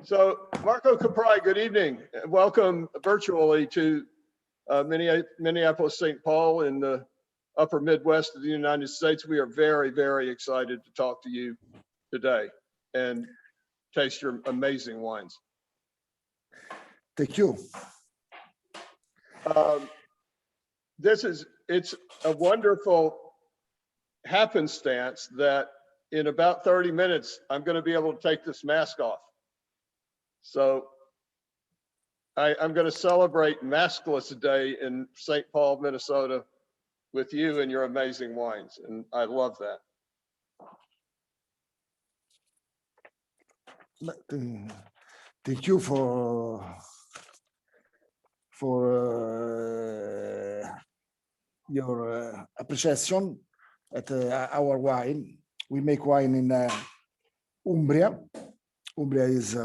So, Marco Caprai, good evening. Welcome virtually to Minneapolis, St. Paul in the upper Midwest of the United States. We are very, very excited to talk to you today and taste your amazing wines. Thank you. It's a wonderful happenstance that in about 30 minutes, I'm going to be able to take this mask off. So I'm going to celebrate Maskless Day in St. Paul, Minnesota with you and your amazing wines. And I love that. Thank you for your appreciation at our wine. We make wine in Umbria. Umbria is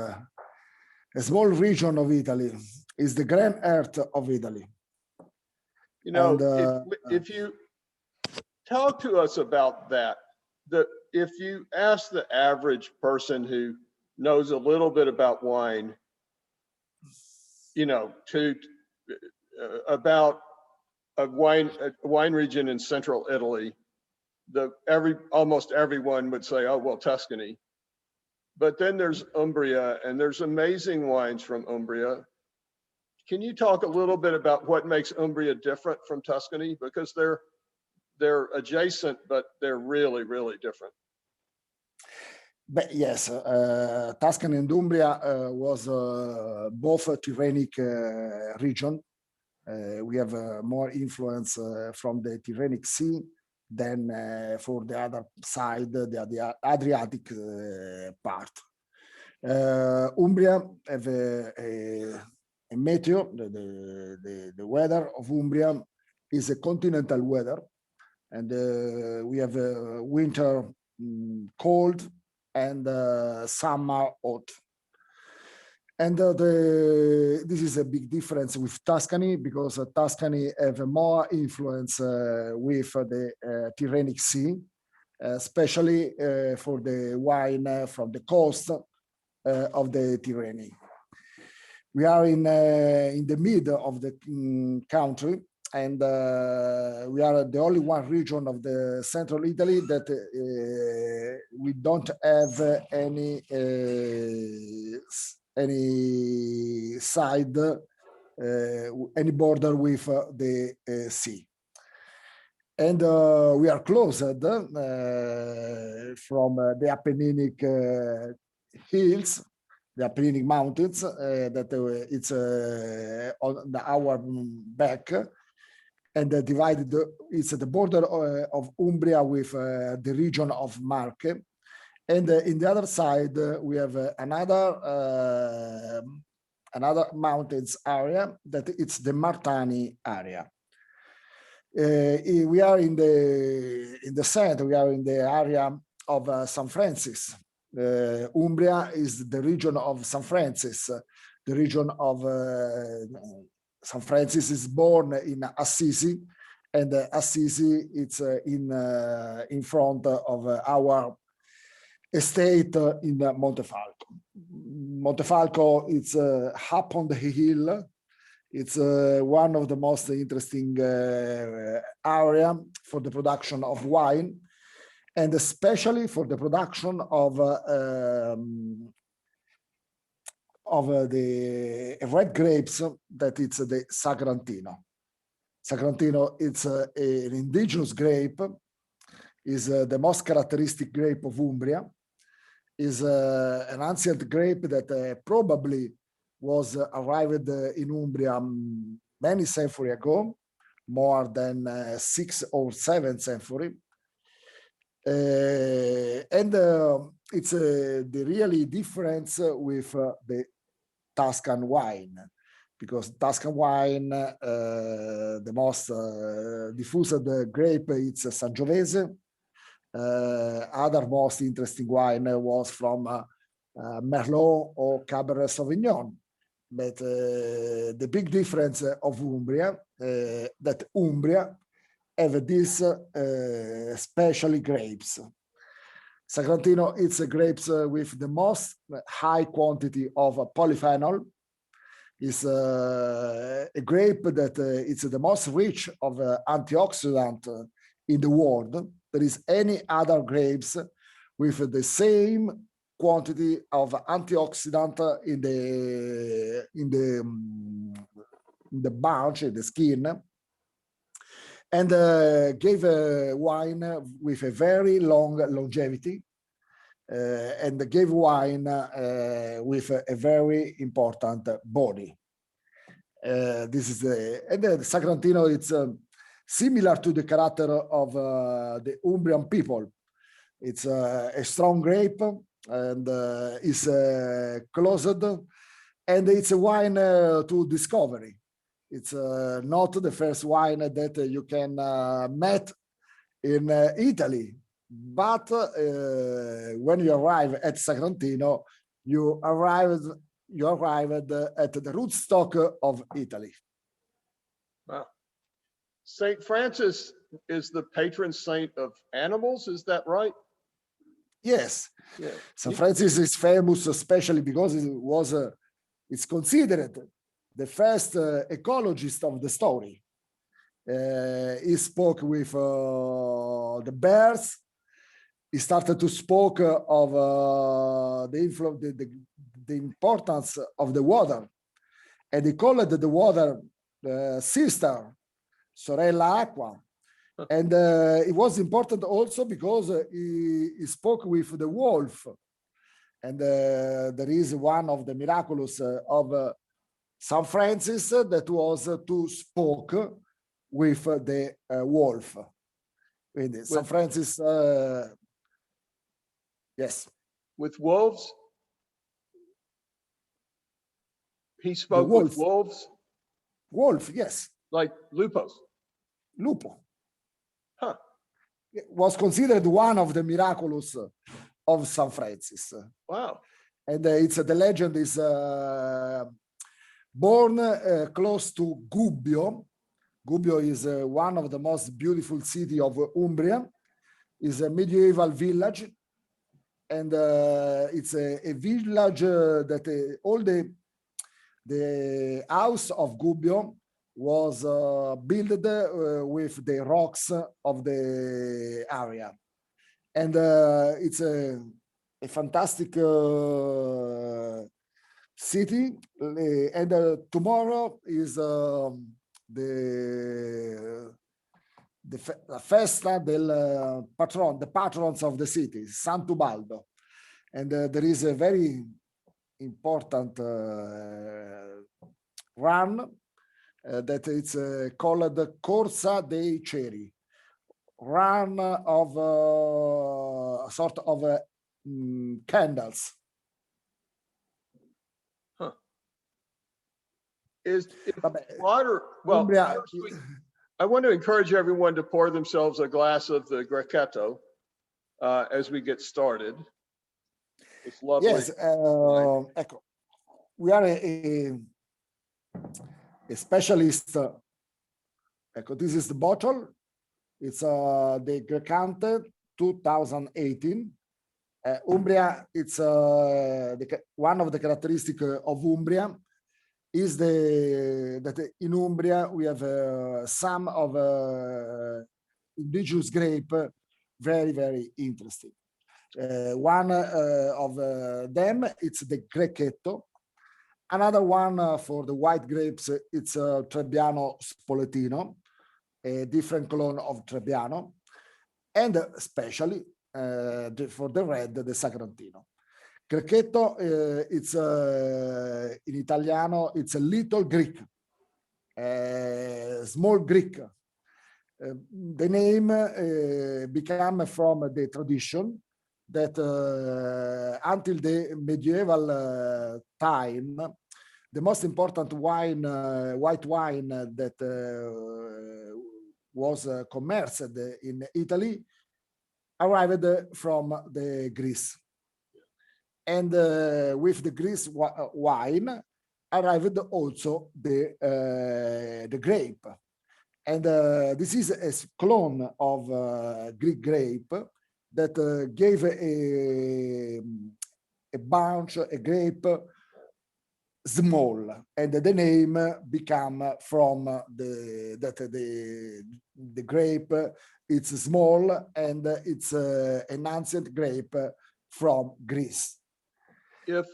a small region of Italy. It's the grand heart of Italy. You know, and, if you talk to us about that, if you ask the average person who knows a little bit about wine, you know, about a wine region in central Italy, almost everyone would say, oh, well, Tuscany. But then there's Umbria, and there's amazing wines from Umbria. Can you talk a little bit about what makes Umbria different from Tuscany? Because they're adjacent, but they're really, really different. But yes, Tuscany and Umbria was both a Tyrrhenic region. We have more influence from the Tyrrhenic Sea than for the other side, the Adriatic part. Umbria have a meteo, the weather of Umbria is a continental weather, and we have winter cold and summer hot. And this is a big difference with Tuscany, because Tuscany have more influence with the Tyrrhenic Sea, especially for the wine from the coast of the Tyrrhenic. We are in the middle of the country, and we are the only one region of the central Italy that we don't have any side, any border with the sea. And we are closed from the Apenninic hills, the Apenninic mountains, that it's on our back, and divided, it's at the border of Umbria with the region of Marche. And in the other side, we have another mountains area that it's the Martani area. We are in the center. We are in the area of San Francis. Umbria is the region of San Francis. The region of San Francis is born in Assisi, and Assisi it's in front of our estate in Montefalco. Montefalco, it's up on the hill. It's one of the most interesting area for the production of wine, and especially for the production of the red grapes, that it's the Sagrantino. Sagrantino, it's an indigenous grape, is the most characteristic grape of Umbria, is an ancient grape that probably was arrived in Umbria many centuries ago, more than 6 or 7 centuries. And it's the really difference with the Tuscan wine, because Tuscan wine, the most diffused grape, it's Sangiovese. Other most interesting wine was from Merlot or Cabernet Sauvignon. But the big difference of Umbria, that Umbria have these special grapes. Sagrantino, it's a grapes with the most high quantity of polyphenol. It's a grape that it's the most rich of antioxidant in the world. There is any other grapes with the same quantity of antioxidant in the bunch, in the skin, and gave a wine with a very long longevity, and gave wine with a very important body. This is the Sagrantino. It's similar to the character of the Umbrian people. It's a strong grape and is closed, and it's a wine to discovery. It's not the first wine that you can meet in Italy, but when you arrive at Sagrantino, you arrived at the rootstock of Italy. Wow. Saint Francis is the patron saint of animals, is that right? Yes. Yeah. St. Francis is famous especially because it's considered the first ecologist of the story. He spoke with the bears. He started to speak of the importance of the water, and he called the water sister, sorella acqua. And it was important also because he spoke with the wolf. And there is one of the miracles of St. Francis that was to speak with the wolf. St. Francis, yes. With wolves? He spoke with wolves? Wolf, yes. Like lupus? Lupo. Huh. It was considered one of the miracles of St. Francis. Wow. And the legend is born close to Gubbio. Gubbio is one of the most beautiful cities of Umbria. It's a medieval village, and it's a village that all the house of Gubbio was built with the rocks of the area. And it's a fantastic city. And tomorrow is the festa del Patron, the patrons of the city, Sant'Ubaldo. And there is a very important run that it's called the Corsa dei Ceri, run of sort of candles. Huh. If water, well, Umbria, I want to encourage everyone to pour themselves a glass of the Grechetto as we get started. It's lovely. Yes, we are a specialist. This is the bottle. It's the Grecante 2018. Umbria, it's one of the characteristics of Umbria is that in Umbria we have some of indigenous grape, very, very interesting. One of them, it's the Grechetto. Another one for the white grapes, it's Trebbiano Spoletino, a different clone of Trebbiano, and especially for the red, the Sagrantino. Grechetto, it's in Italiano, it's a little Greek, small Greek. The name became from the tradition that until the medieval time, the most important wine, white wine that was commerced in Italy arrived from the Greece. And with the Greece wine arrived also the grape. And this is a clone of Greek grape that gave a bunch, a grape, small, and the name become from the grape. It's small, and it's an ancient grape from Greece. If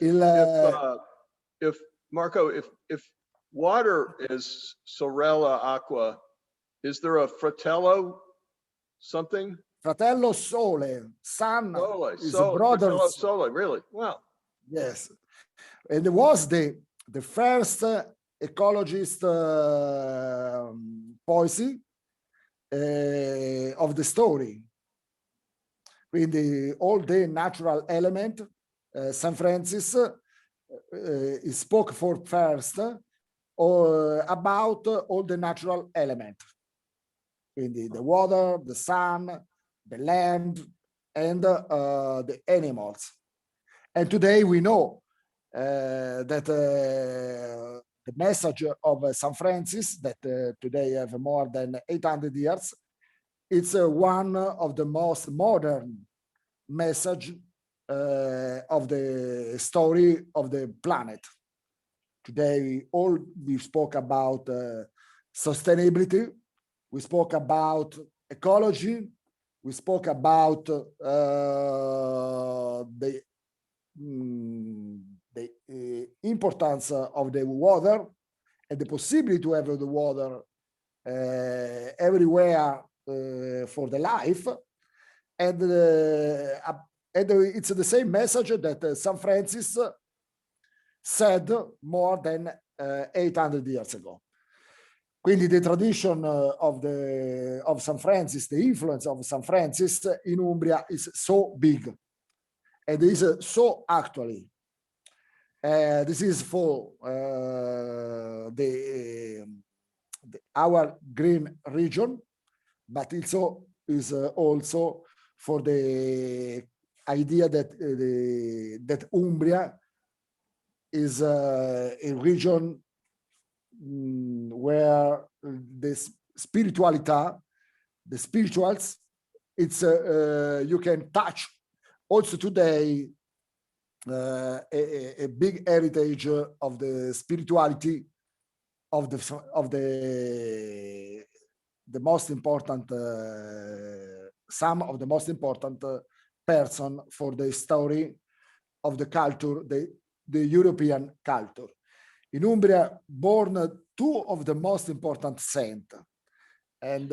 Marco, if water is sorella aqua, is there a fratello something? Fratello Sole, sun is Sole, brother. fratello Sole, really? Wow. Yes, and it was the first ecologist poesy of the story. Quindi all the natural element, St. Francis spoke for first about all the natural element. Quindi the water, the sun, the land, and the animals. And today we know that the message of St. Francis, that today have more than 800 years, it's one of the most modern message of the story of the planet. Today, we spoke about sustainability, we spoke about ecology, we spoke about the importance of the water and the possibility to have the water everywhere for the life. And it's the same message that St. Francis said more than 800 years ago. Quindi the tradition of St. Francis, the influence of St. Francis in Umbria is so big. And is so actually. This is for our green region, but it is also for the idea that that Umbria is a region where the spirituality, the spirituals, it's you can touch also today a big heritage of the spirituality of the most important some of the most important person for the story of the culture, the European culture. In Umbria, born two of the most important saints, and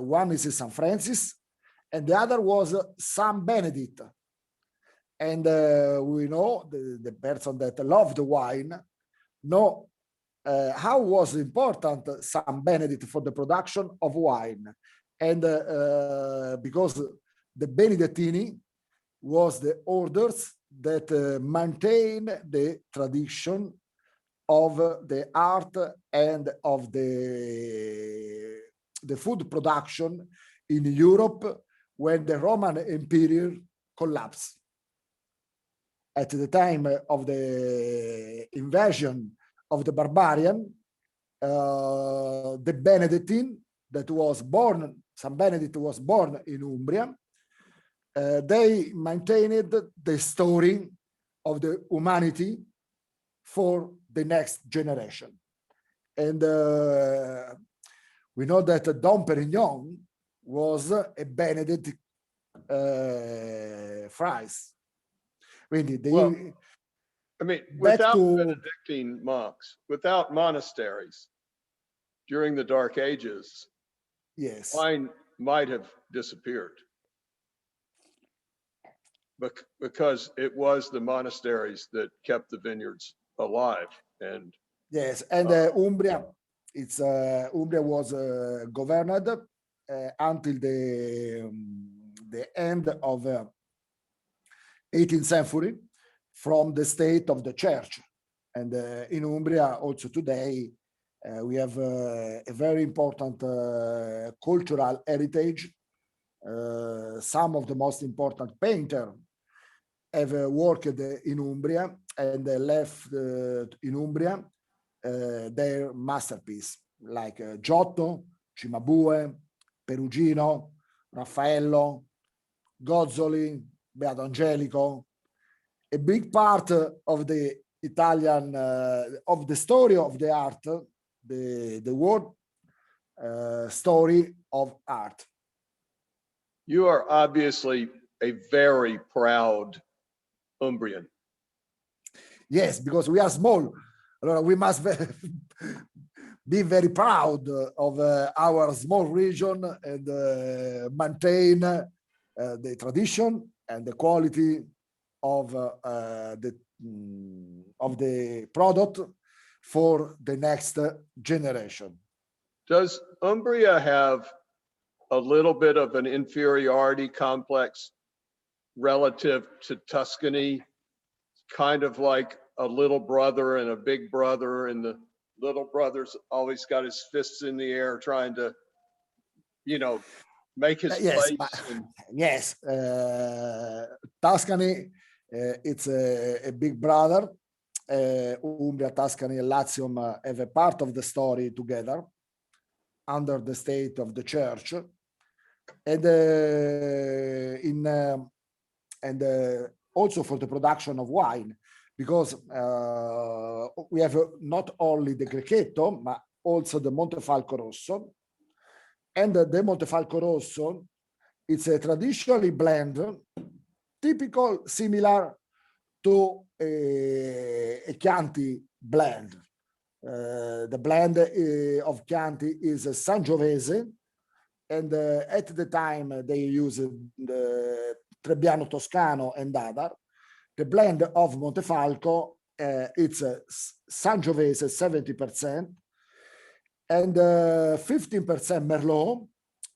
one is St. Francis, and the other was Saint Benedict. And we know the person that loved the wine know how was important Saint Benedict for the production of wine. And because the Benedettini was the orders that maintain the tradition of the art and of the food production in Europe when the Roman Empire collapsed. At the time of the invasion of the barbarian, the Benedictine that was born, St. Benedict was born in Umbria, they maintained the story of the humanity for the next generation. And we know that Dom Perignon was a Benedict friars. Quindi I mean, without Benedictine monks, without monasteries during the Dark Ages, yes, wine might have disappeared. Because it was the monasteries that kept the vineyards alive. And yes, and Umbria, Umbria was governed until the end of 18th century from the state of the church. And in Umbria, also today, we have a very important cultural heritage. Some of the most important painters have worked in Umbria and left in Umbria their masterpiece, like Giotto, Cimabue, Perugino, Raffaello, Gozzoli, Beato Angelico. A big part of the Italian, of the story of the art, the world story of art. You are obviously a very proud Umbrian. Yes, because we are small. We must be very proud of our small region and maintain the tradition and the quality of the product for the next generation. Does Umbria have a little bit of an inferiority complex relative to Tuscany? Kind of like a little brother and a big brother, and the little brother's always got his fists in the air trying to, make his Yes, place. yes. Tuscany, it's a big brother. Umbria, Tuscany, and Latium have a part of the story together under the state of the church, and also for the production of wine, because we have not only the Grechetto, but also the Montefalco Rosso. And the Montefalco Rosso, it's a traditionally blend, typical, similar to a Chianti blend. The blend of Chianti is Sangiovese, and at the time they used the Trebbiano Toscano and other. The blend of Montefalco, it's Sangiovese 70%, and 15% Merlot,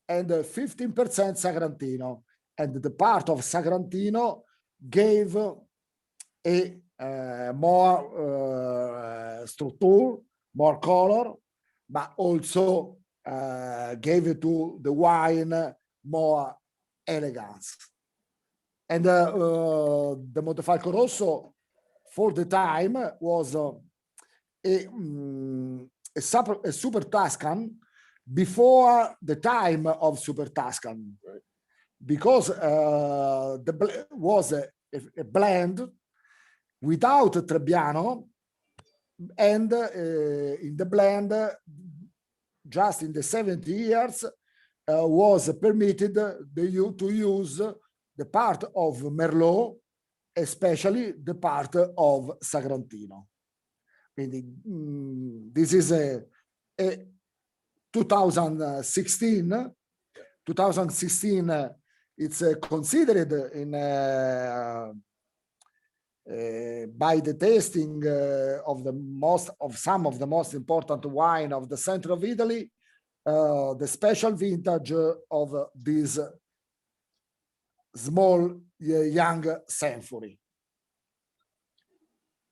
and 15% Sagrantino. And the part of Sagrantino gave a more structure, more color, but also gave it to the wine more elegance. And the Montefalco Rosso, for the time, was a Super Tuscan before the time of Super Tuscan, right? Because was a blend without Trebbiano, and in the blend, just in the 70 years, was permitted to use the part of Merlot, especially the part of Sagrantino. This is a 2016. 2016, it's considered in by the tasting of some of the most important wine of the center of Italy, the special vintage of this small young century.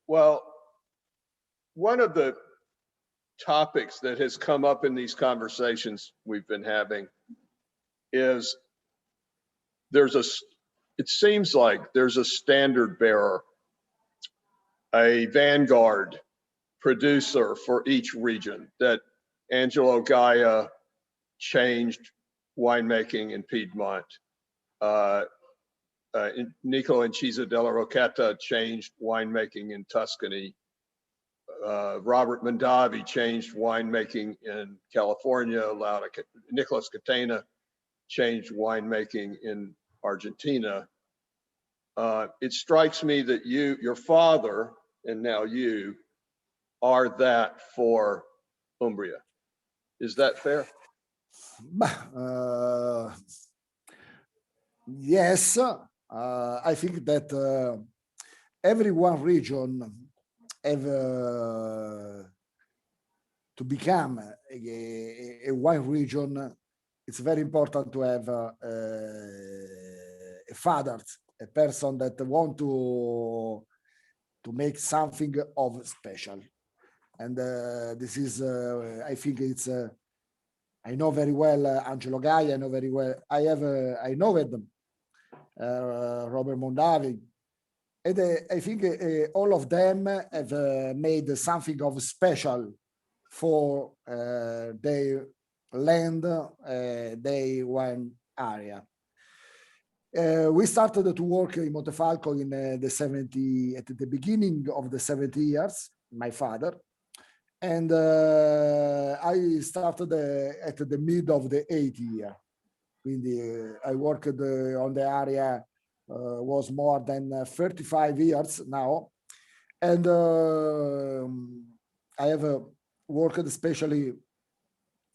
Well, one of the topics that has come up in these conversations we've been having is it seems like there's a standard bearer, a vanguard producer for each region, that Angelo Gaia changed winemaking in Piedmont. Nico Incisa della Rocchetta changed winemaking in Tuscany. Robert Mondavi changed winemaking in California. Nicholas Catena changed winemaking in Argentina. It strikes me that your father, and now you, are that for Umbria. Is that fair? Yes, I think that every one region have to become a wine region. It's very important to have a father, a person that want to make something of special. And this is, I think it's, I know very well Angelo Gaia, I know very well, I know them, Robert Mondavi. And I think all of them have made something of special for their land, their wine area. We started to work in Montefalco in at the beginning of the 70 years, my father. And I started at the mid of the 80 year. Quindi I worked on the area, was more than 35 years now. And I have worked especially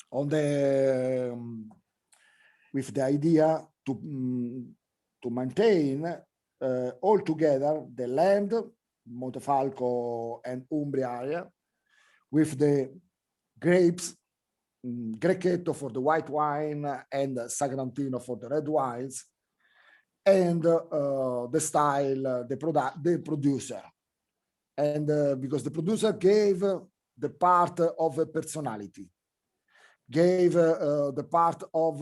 on the, with the idea to maintain all together the land, Montefalco and Umbria area, with the grapes, Grechetto for the white wine and Sagrantino for the red wines, and the style, the producer. And because the producer gave the part of a personality, gave the part of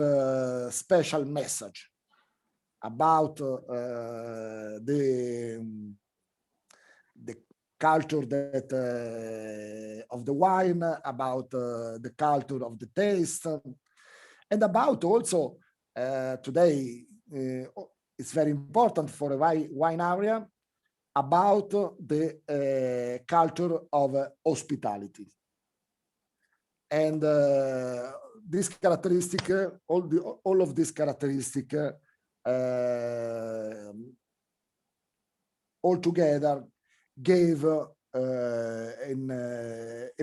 a special message about the culture that of the wine, about the culture of the taste, and about also today it's very important for a wine area, about the culture of hospitality. And this characteristic, all of this characteristic all together gave a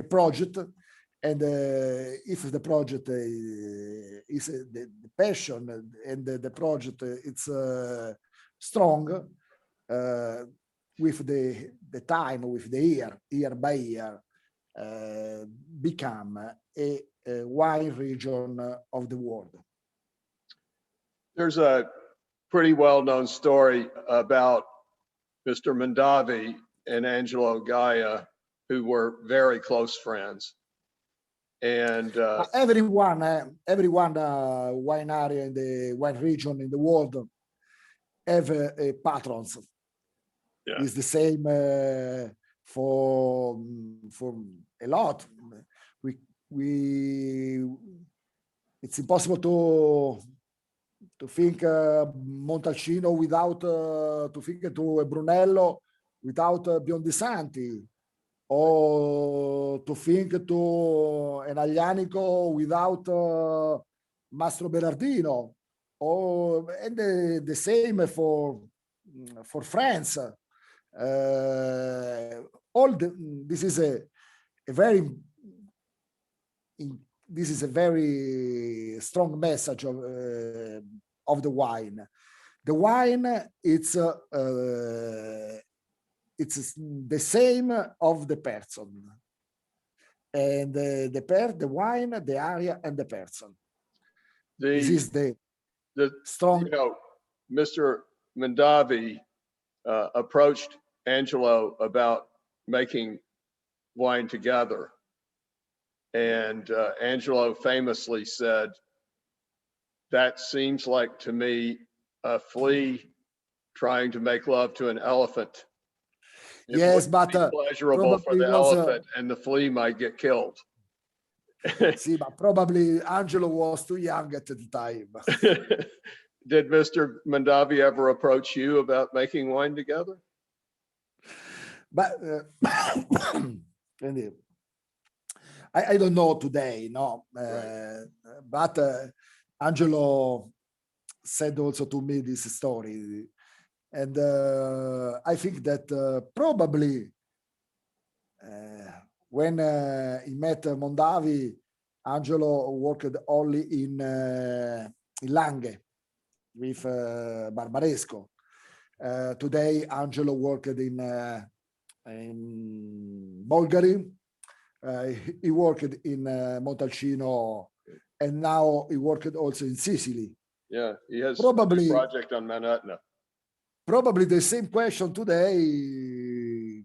project. And if the project is the passion and the project it's strong, with the time, with the year by year, become a wine region of the world. There's a pretty well-known story about Mr. Mondavi and Angelo Gaia, who were very close friends. And everyone wine area in the wine region in the world have a patrons. Yeah. It's the same for a lot. It's impossible to think Montalcino without to think to a Brunello without Biondisanti, or to think to an Aglianico without Mastro Berardino, or and the same for France. This is a very strong message of the wine. The wine, it's the same of the person, and the wine, the area, and the person. This is the strong. You know, Mr. Mondavi approached Angelo about making wine together. And Angelo famously said, "That seems like to me a flea trying to make love to an elephant. It yes, but pleasurable for the elephant, and the flea might get killed." See, but probably Angelo was too young at the time. Did Mr. Mondavi ever approach you about making wine together? But I don't know today, no. Right. But Angelo said also to me this story, and I think that probably when he met Mondavi, Angelo worked only in Langhe with Barbaresco. Today, Angelo worked in Bulgari. He worked in Montalcino, and now he worked also in Sicily. Yeah, he has probably a project on Mount Etna. Probably the same question today.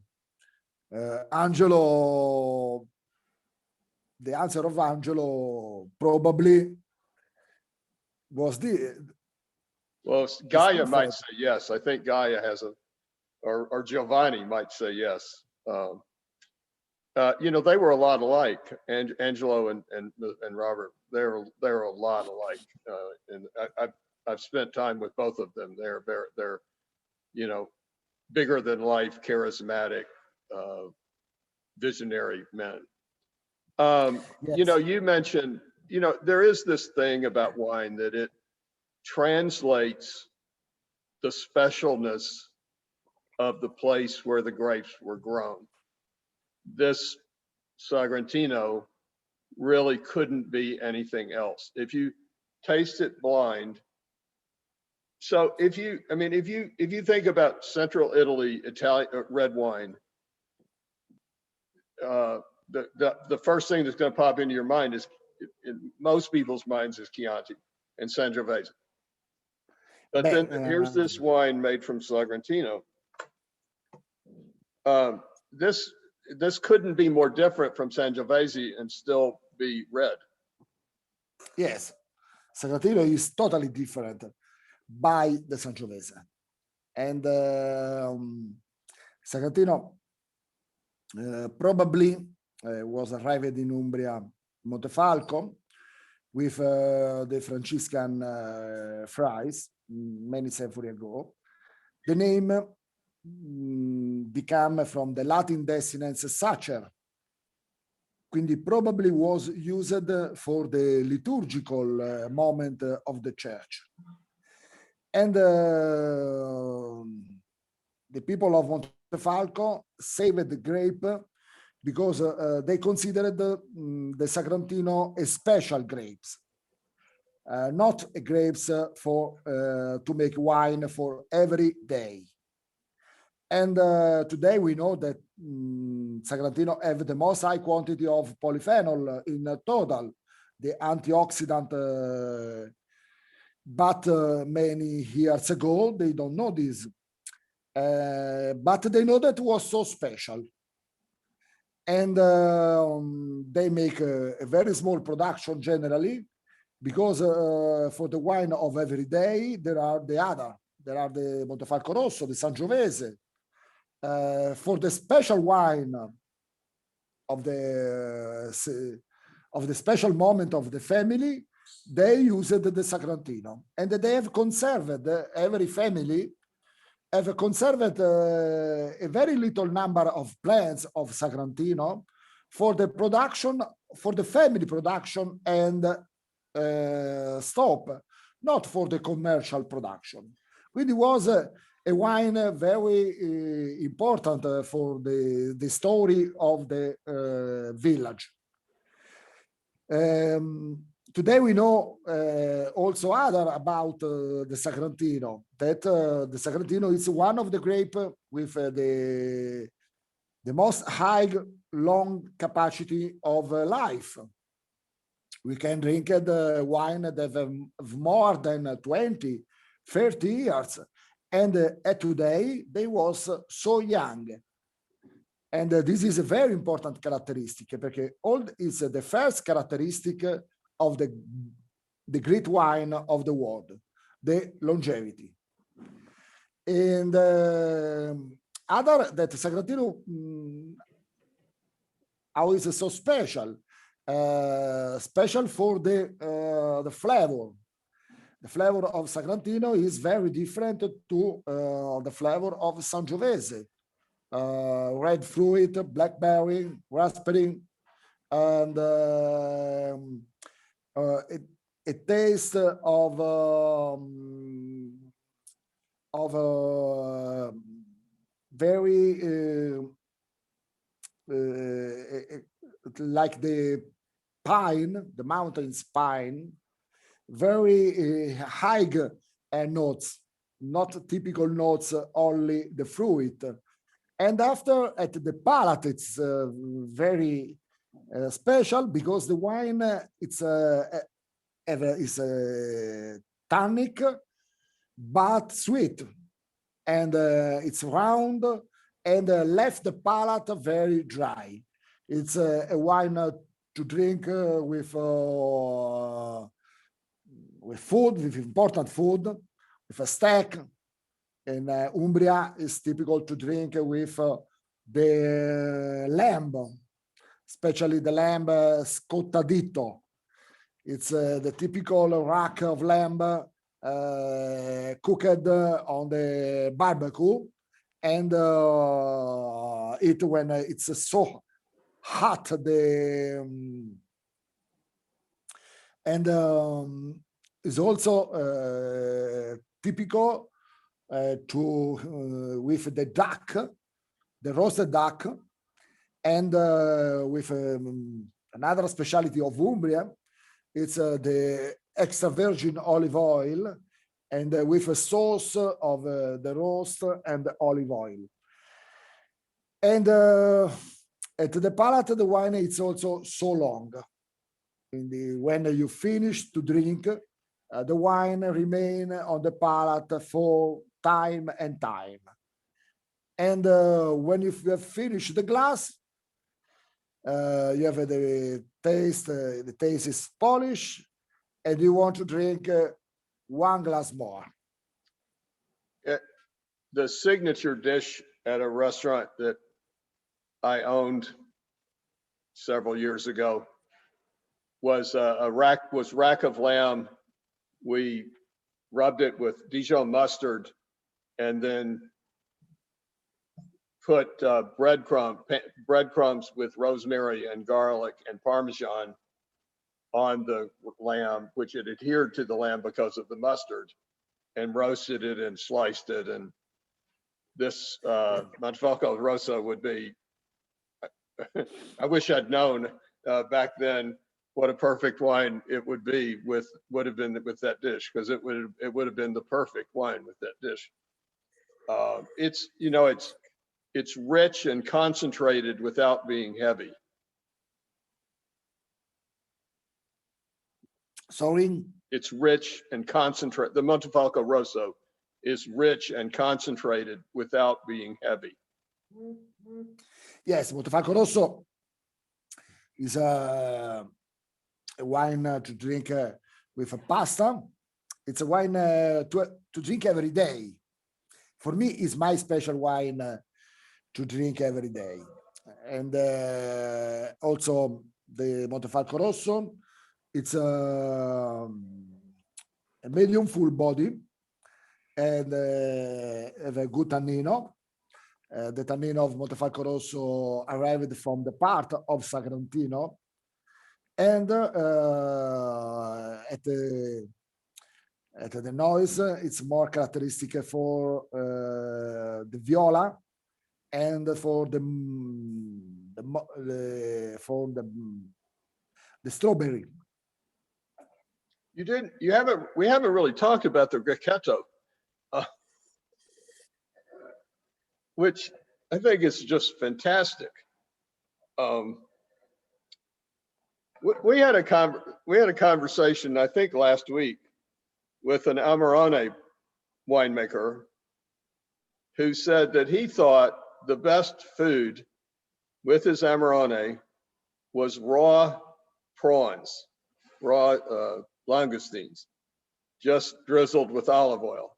Angelo, the answer of Angelo probably was well, Gaia might say yes. I think Gaia has or Giovanni might say yes. you know, they were a lot alike. And Angelo and Robert, they're a lot alike. And I've spent time with both of them. They're you know, bigger than life, charismatic, visionary men. You know, Yes. you mentioned, you know, there is this thing about wine that it translates the specialness of the place where the grapes were grown. This Sagrantino really couldn't be anything else. If you taste it blind, so if you, I mean, if you think about Central Italy, Italian red wine, the first thing that's going to pop into your mind is, in most people's minds, is Chianti and Sangiovese. But then here's this wine made from Sagrantino. This couldn't be more different from Sangiovese and still be red. Yes, Sagrantino is totally different by the Sangiovese. And Sagrantino probably was arrived in Umbria, Montefalco, with the Franciscan friars many centuries ago. The name became from the Latin desinence sacer, quindi probably was used for the liturgical moment of the church. And the people of Montefalco saved the grape because they considered the Sagrantino a special grapes, not a grapes for to make wine for every day. And today we know that Sagrantino have the most high quantity of polyphenol in total, the antioxidant, but many years ago, they don't know this. But they know that it was so special. And they make a very small production generally, because for the wine of every day, there are the Montefalco Rosso, the Sangiovese. For the special wine of the special moment of the family, they used the Sagrantino, and they have conserved, every family have conserved a very little number of plants of Sagrantino for the production, for the family production, and stop, not for the commercial production. It was a wine very important for the story of the village. Today we know also other about the Sagrantino, that the Sagrantino is one of the grape with the most high long capacity of life. We can drink the wine that have more than 20, 30 years. And today they was so young. And this is a very important characteristic, because old is the first characteristic of the great wine of the world, the longevity. And other that Sagrantino, how is it so special? Special for the flavor. The flavor of Sagrantino is very different to the flavor of Sangiovese. Red fruit, blackberry, raspberry, and a taste of very like the pine, the mountain's pine, very high notes, not typical notes, only the fruit. And after, at the palate, it's very special, because the wine is tannic but sweet, and it's round, and left the palate very dry. It's a wine to drink with food, with important food, with a steak. In Umbria, is typical to drink with the lamb, especially the lamb scottadito. It's the typical rack of lamb cooked on the barbecue, and it when it's so hot, and is also typical to with the duck, the roasted duck, and with another specialty of Umbria, it's the extra virgin olive oil, and with a sauce of the roast and the olive oil. And at the palate, the wine is also so long. When you finish to drink, the wine remain on the palate for time and time. And when you have finished the glass, you have the taste. The taste is polished, and you want to drink one glass more. The signature dish at a restaurant that I owned several years ago was rack of lamb. We rubbed it with Dijon mustard, and then put breadcrumbs with rosemary and garlic and Parmesan on the lamb, which had adhered to the lamb because of the mustard, and roasted it and sliced it. And this Montefalco Rosso would be, I wish I'd known back then what a perfect wine it would be would have been with that dish, because it would have been the perfect wine with that dish. It's rich and concentrated without being heavy. Sorry? It's rich and concentrated. The Montefalco Rosso is rich and concentrated without being heavy. Yes, Montefalco Rosso is a wine to drink with a pasta. It's a wine to drink every day. For me, it's my special wine to drink every day. And also the Montefalco Rosso, it's a medium full body, and have a good tannino. The tannino of Montefalco Rosso arrived from the part of Sagrantino, and at the nose, it's more characteristic for the viola and for the strawberry. We haven't really talked about the Grechetto, which I think is just fantastic. We had a conversation, I think last week, with an Amarone winemaker who said that he thought the best food with his Amarone was raw prawns, raw langoustines, just drizzled with olive oil.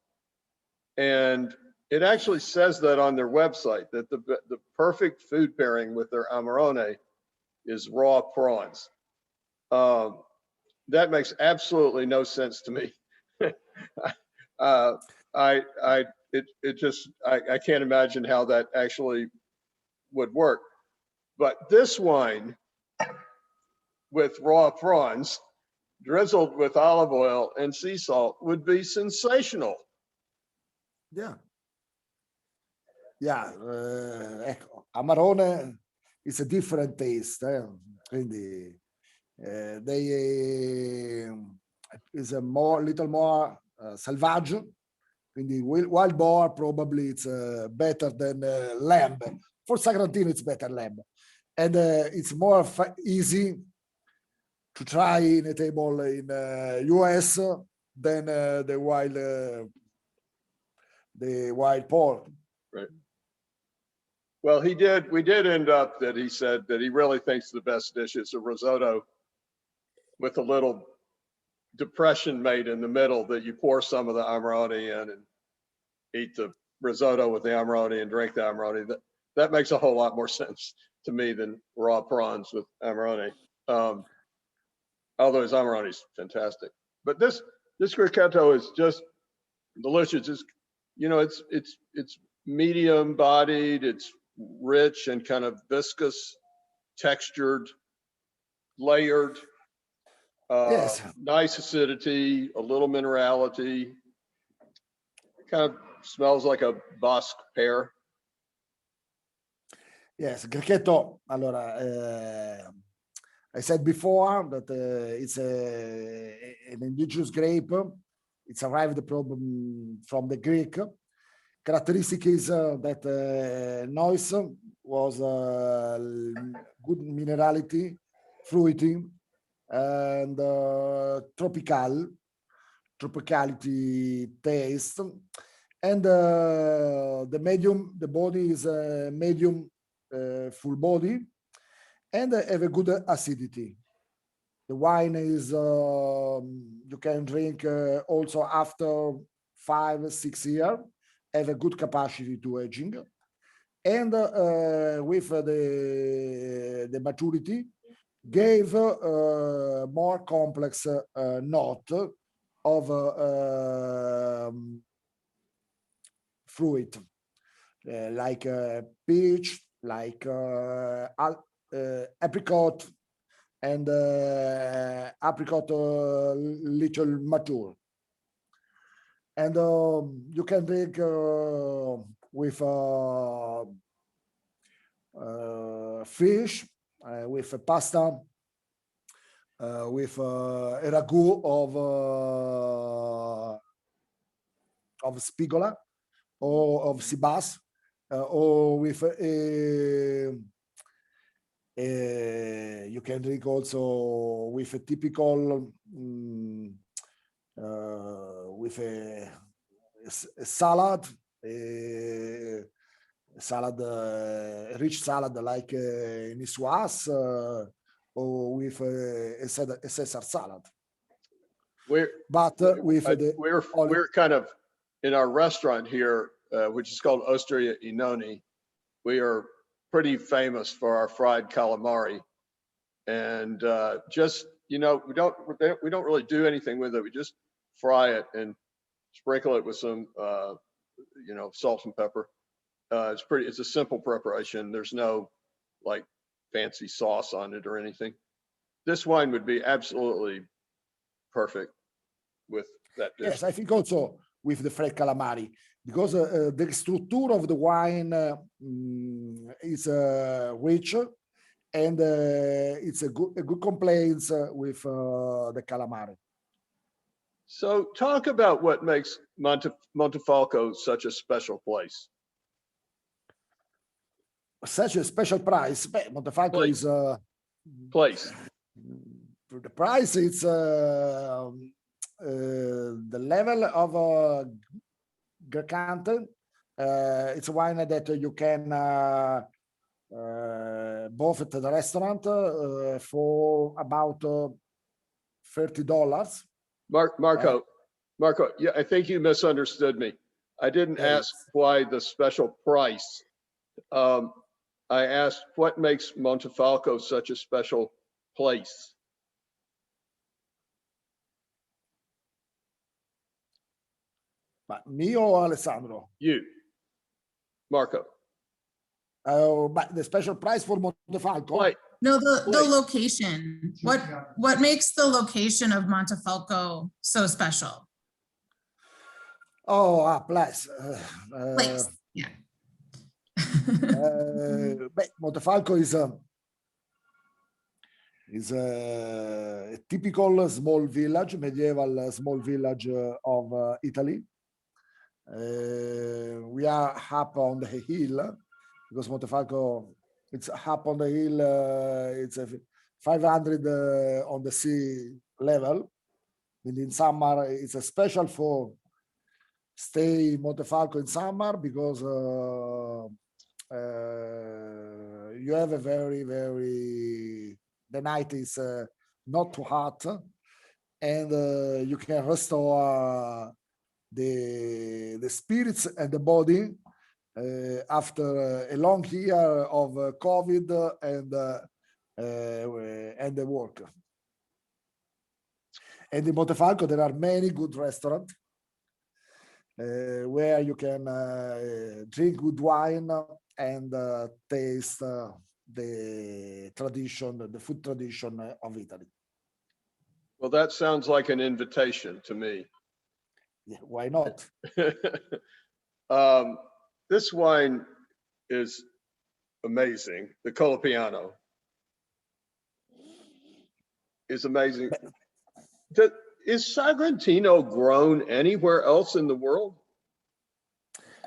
And it actually says that on their website, that the perfect food pairing with their Amarone is raw prawns. That makes absolutely no sense to me. I can't imagine how that actually would work. But this wine with raw prawns drizzled with olive oil and sea salt would be sensational. Yeah. Yeah, ecco, Amarone is a different taste, quindi is a little more selvaggia, quindi wild boar probably it's better than lamb. For Sagrantino, it's better lamb, and it's more easy to try in a table in US than the wild pork. Right. Well, we did end up that he said that he really thinks the best dish is a risotto with a little depression made in the middle that you pour some of the Amarone in and eat the risotto with the Amarone and drink the Amarone. That makes a whole lot more sense to me than raw prawns with Amarone. Although his Amarone is fantastic, but this Gricchetto is just delicious. It's, you know, it's medium bodied, it's rich and kind of viscous, textured, layered, Yes, nice acidity, a little minerality, kind of smells like a Bosc pear. yes, Gricchetto. Allora, I said before that it's an indigenous grape. It's arrived from the Greek. Characteristic is that noise was good minerality, fruity, and tropicality taste. And the body is medium full body and have a good acidity. The wine is, you can drink also after 5-6 years, have a good capacity to aging. And with the maturity, gave more complex note of fruit, like peach, like apricot, and apricot little mature. And you can drink with fish, with pasta, with a ragu of spigola or of sibas, or with you can drink also with a typical with a salad, a rich salad like niçoise, or with a Caesar salad. We're kind of in our restaurant here, which is called Osteria Inoni. We are pretty famous for our fried calamari, and just, you know, we don't really do anything with it. We just fry it and sprinkle it with some you know, salt and pepper. It's a simple preparation. There's no like fancy sauce on it or anything. This wine would be absolutely perfect with that dish. Yes, I think also with the fried calamari, because the structure of the wine is rich, and it's a good complaints with the calamari. So talk about what makes Montefalco such a special place. Such a special price. Montefalco is place. The price. It's the level of Grecante. It's a wine that you can both at the restaurant for about $30. Marco, yeah, I think you misunderstood me. I didn't ask why the special price. I asked what makes Montefalco such a special place. Me or Alessandro? You, Marco. But the special price for Montefalco? Right. No, the location. What makes the location of Montefalco so special? Oh, place. Place, yeah. Montefalco is a typical small village, medieval small village of Italy. We are up on the hill, because Montefalco, it's up on the hill, it's 500 on the sea level. And in summer, it's a special for stay Montefalco in summer, because you have a very, the night is not too hot, and you can restore the spirits and the body after a long year of COVID and the work. And in Montefalco, there are many good restaurants where you can drink good wine and taste the tradition, the food tradition of Italy. Well, that sounds like an invitation to me. Yeah, why not? This wine is amazing. The Colopiano is amazing. Is Sagrantino grown anywhere else in the world?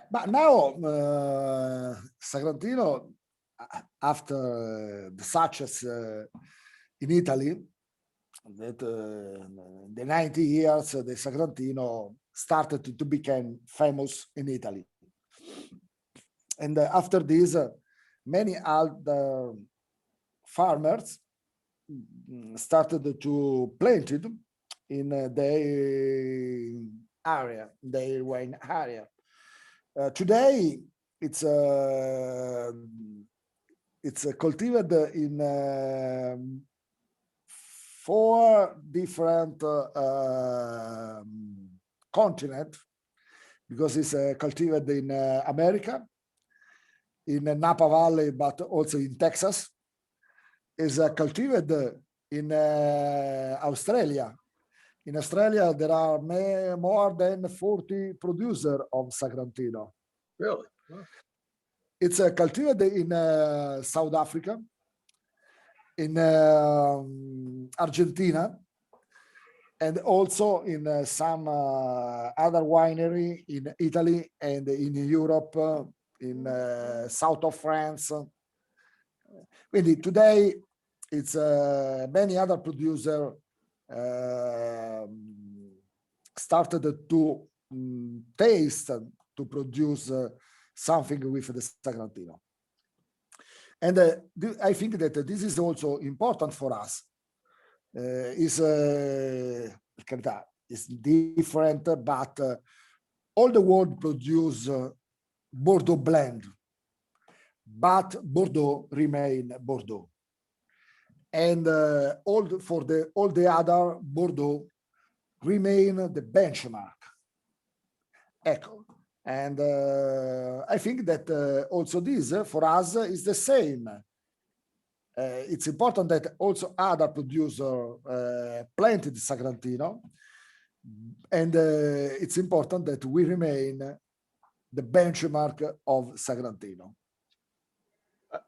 But now, Sagrantino, after the success in Italy, that the 90 years, the Sagrantino started to become famous in Italy. And after this, many other farmers started to plant it in their area, their wine area. Today, it's cultivated in 4 different continents, because it's cultivated in America, in Napa Valley, but also in Texas. Is cultivated in Australia. In Australia, there are more than 40 producers of Sagrantino. Really? Wow. It's cultivated in South Africa, in Argentina, and also in some other winery in Italy and in Europe, in south of France. Quindi today, it's many other producers started to taste, to produce something with the Sagrantino. And I think that this is also important for us. It's different, but all the world produce Bordeaux blend, but Bordeaux remain Bordeaux. And all the other Bordeaux remain the benchmark. Echo. And I think that also this for us is the same. It's important that also other producers planted Sagrantino, and it's important that we remain the benchmark of Sagrantino.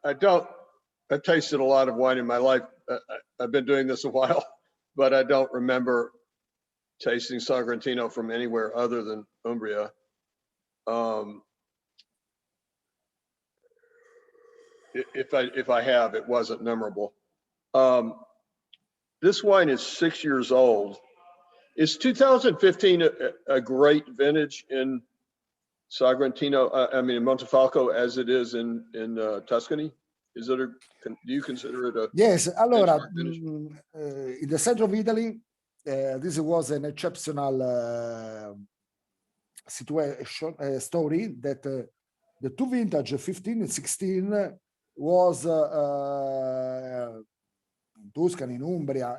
I've tasted a lot of wine in my life. I've been doing this a while, but I don't remember tasting Sagrantino from anywhere other than Umbria. If I have, it wasn't memorable. This wine is 6 years old. Is 2015 a great vintage in Sagrantino? I mean, in Montefalco, as it is in Tuscany? Is it do you consider it a? Yes, allora, in the center of Italy, this was an exceptional situation, story that the 2 vintage, 15 and 16, was Tuscany, in Umbria,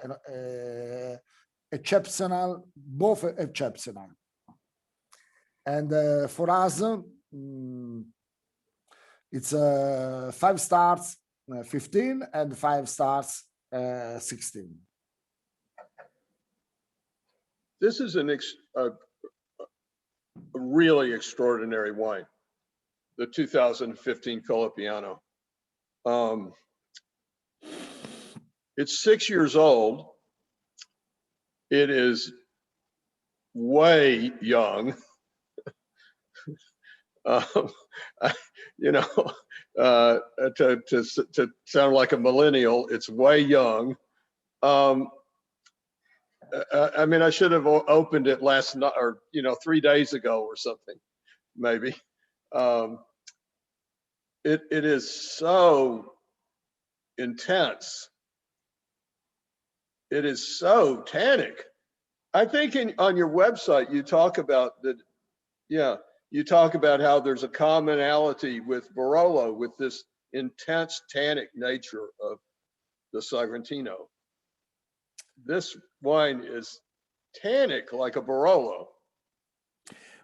exceptional, both exceptional. And for us, it's 5 stars, 15, and 5 stars, 16. This is a really extraordinary wine, the 2015 Colopiano. It's 6 years old. It is way young. You know, to sound like a millennial, it's way young. I mean, I should have opened it last night, or 3 days ago or something, maybe. It is so intense. It is so tannic. I think on your website you talk about that. Yeah, you talk about how there's a commonality with Barolo, with this intense tannic nature of the Sagrantino. This wine is tannic like a Barolo,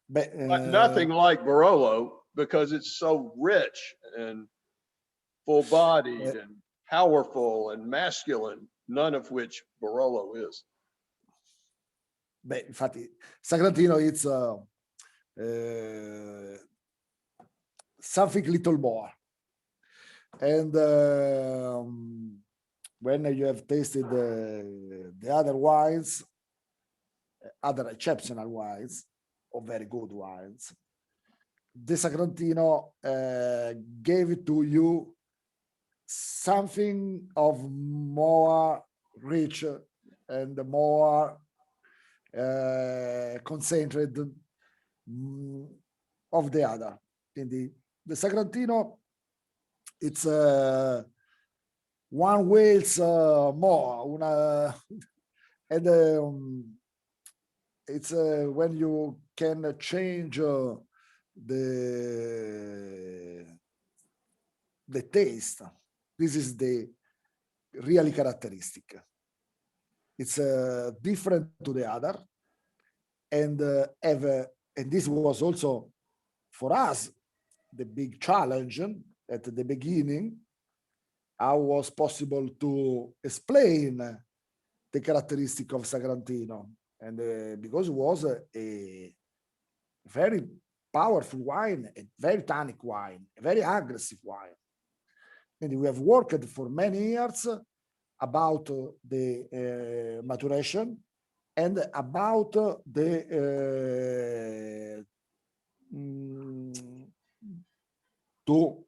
But but nothing like Barolo because it's so rich and full-bodied and powerful and masculine, none of which Barolo is. Beh, infatti, Sagrantino it's something little more. And when you have tasted the other wines, other exceptional wines, or very good wines, the Sagrantino gave to you something of more rich and more concentrated of the other. In the Sagrantino, it's one wheels more, and it's when you can change the taste. This is the really characteristic. It's different to the other, and and this was also for us the big challenge at the beginning. How was possible to explain the characteristic of Sagrantino, and because it was a very powerful wine, a very tannic wine, a very aggressive wine. And we have worked for many years about the maturation and about the to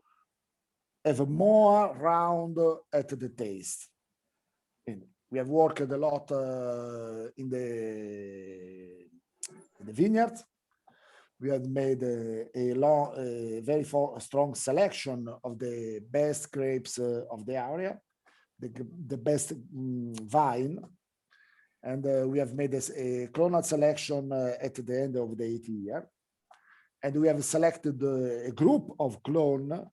have more round at the taste. And we have worked a lot in the vineyards. We have made a very strong selection of the best grapes of the area, the best vine. And we have made a clonal selection at the end of the 8th year. And we have selected a group of clone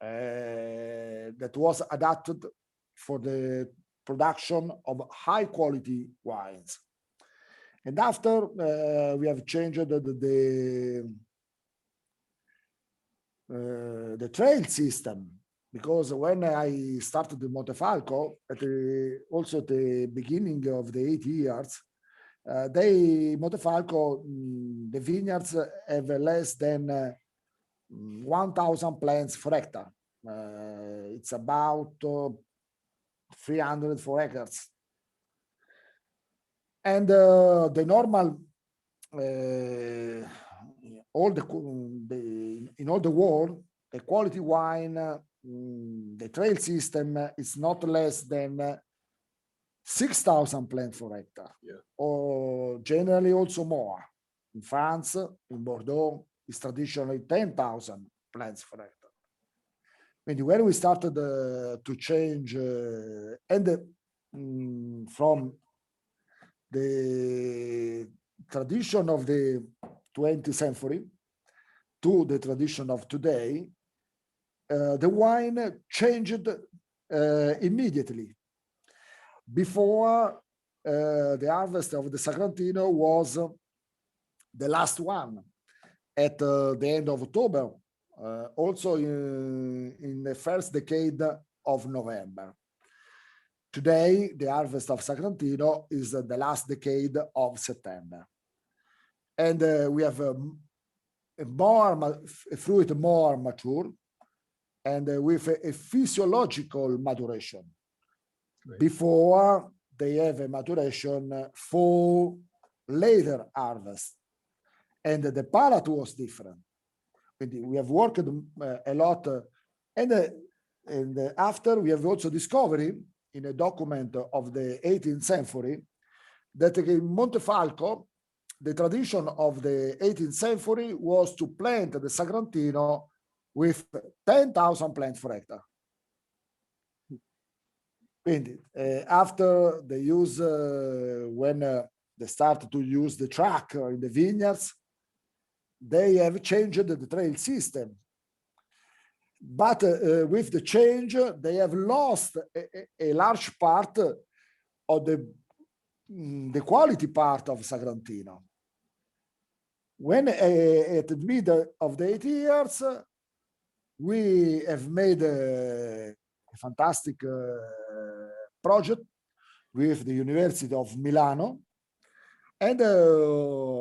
that was adapted for the production of high quality wines. And after we have changed the trail system, because when I started the Montefalco, also at the beginning of the 8 years, Montefalco, the vineyards have less than 1,000 plants per hectare. It's about 300 for acres. And the normal, in all the world, the quality wine, the trail system is not less than 6,000 plants per hectare, or generally also more. In France, in Bordeaux, it's traditionally 10,000 plants per hectare. And when we started to change, from the tradition of the 20th century to the tradition of today, the wine changed immediately. Before, the harvest of the Sagrantino was the last one at the end of October, also in the first decade of November. Today, the harvest of Sagrantino is the last decade of September. And we have a fruit more mature and with a physiological maturation. Right. Before they have a maturation for later harvest. And the palate was different. We have worked a lot. And after, we have also discovered in a document of the 18th century that in Montefalco, the tradition of the 18th century was to plant the Sagrantino with 10,000 plants per hectare. Quindi, after the use, when they started to use the track in the vineyards, they have changed the trail system. But with the change, they have lost a large part of the quality part of Sagrantino. When at the middle of the 80 years, we have made a fantastic project with the University of Milano. And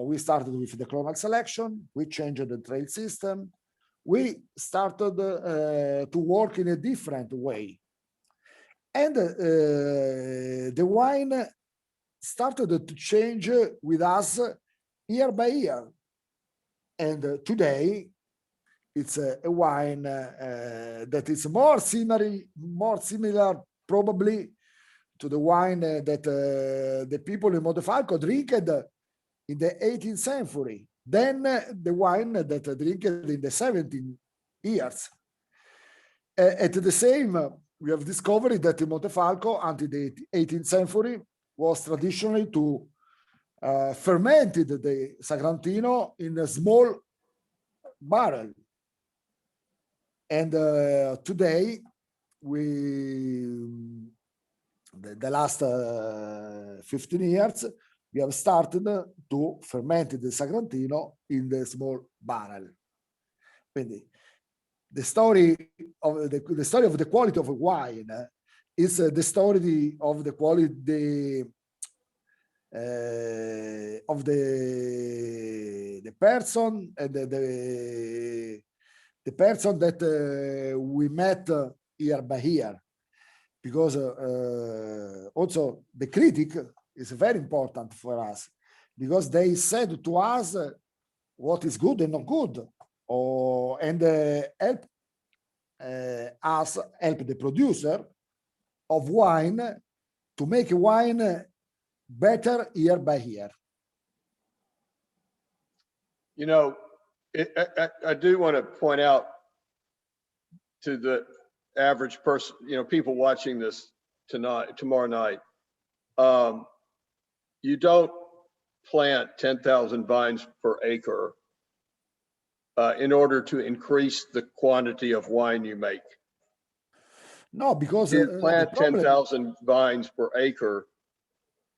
we started with the clonal selection. We changed the trail system. We started to work in a different way. And the wine started to change with us year by year. And today, it's a wine that is more similar probably to the wine that the people in Montefalco drank in the 18th century, than the wine that drank in the 17th years. At the same, we have discovered that in Montefalco, until the 18th century, was traditionally to fermented the Sagrantino in a small barrel. And today, the last 15 years, we have started to ferment the Sagrantino in the small barrel. Quindi, the story of the quality of a wine is the story of the quality of the person and the person that we met year by year, because also the critic is very important for us, because they said to us what is good and not good, and help the producer of wine to make a wine better year by year. You know, I do want to point out to the average person, you know, people watching this tomorrow night, you don't plant 10,000 vines per acre in order to increase the quantity of wine you make. No, because you plant 10,000 vines per acre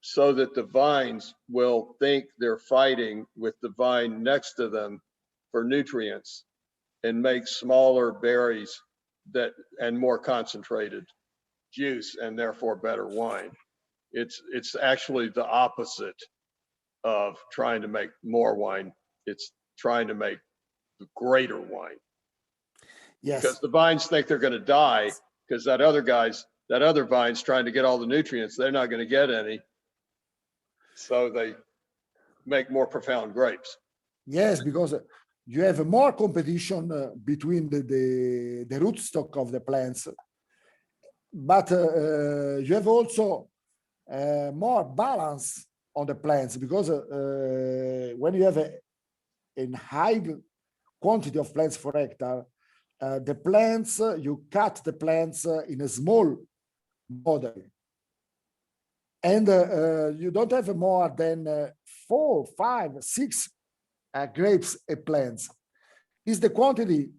so that the vines will think they're fighting with the vine next to them for nutrients and make smaller berries and more concentrated juice, and therefore better wine. It's actually the opposite of trying to make more wine. It's trying to make greater wine. Yes. Because the vines think they're going to die, because that other vine's trying to get all the nutrients. They're not going to get any. So they make more profound grapes. Yes, because you have more competition between the rootstock of the plants, but you have also more balance on the plants, because when you have a high quantity of plants per hectare, the plants, you cut the plants in a small model. And you don't have more than 4, 5, 6 grapes a plant. Is the quantity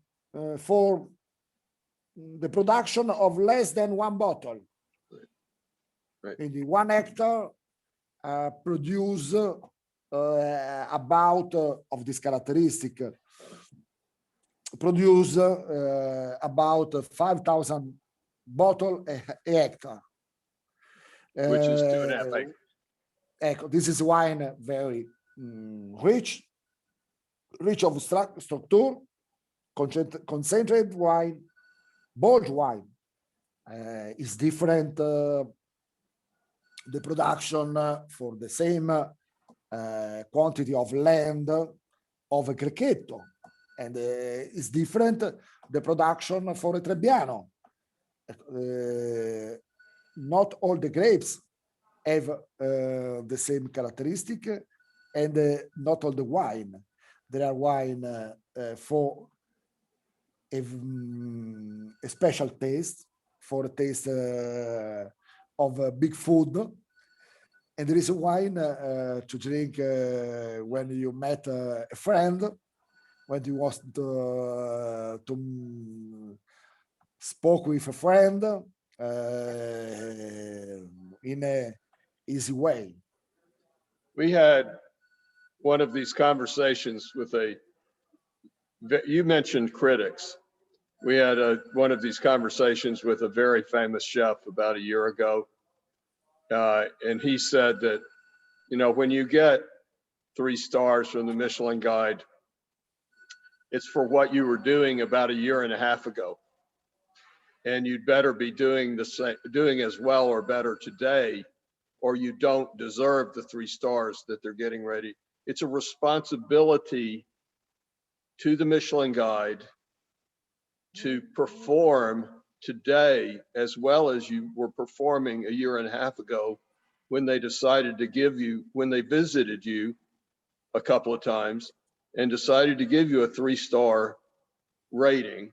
for the production of less than 1 bottle. Right. In 1 hectare produce about of this characteristic produce about 5,000 bottles a hectare. Which is 2.5 acres. This is wine very rich of structure, concentrated wine, bold wine. Is different the production for the same quantity of land of a Grechetto, and is different the production for a Trebbiano. Not all the grapes have the same characteristic, and not all the wine. There are wine for a special taste, for a taste of big food, and there is a wine to drink when you met a friend, when you want to spoke with a friend in a easy way. We had one of these conversations with you mentioned critics. We had one of these conversations with a very famous chef about a year ago. And he said that, you know, when you get 3 stars from the Michelin Guide, it's for what you were doing about a year and a half ago. And you'd better be doing the same, doing as well or better today, or you don't deserve the 3 stars that they're getting ready. It's a responsibility to the Michelin Guide to perform today as well as you were performing a year and a half ago when they decided to give you, when they visited you a couple of times and decided to give you a 3-star rating.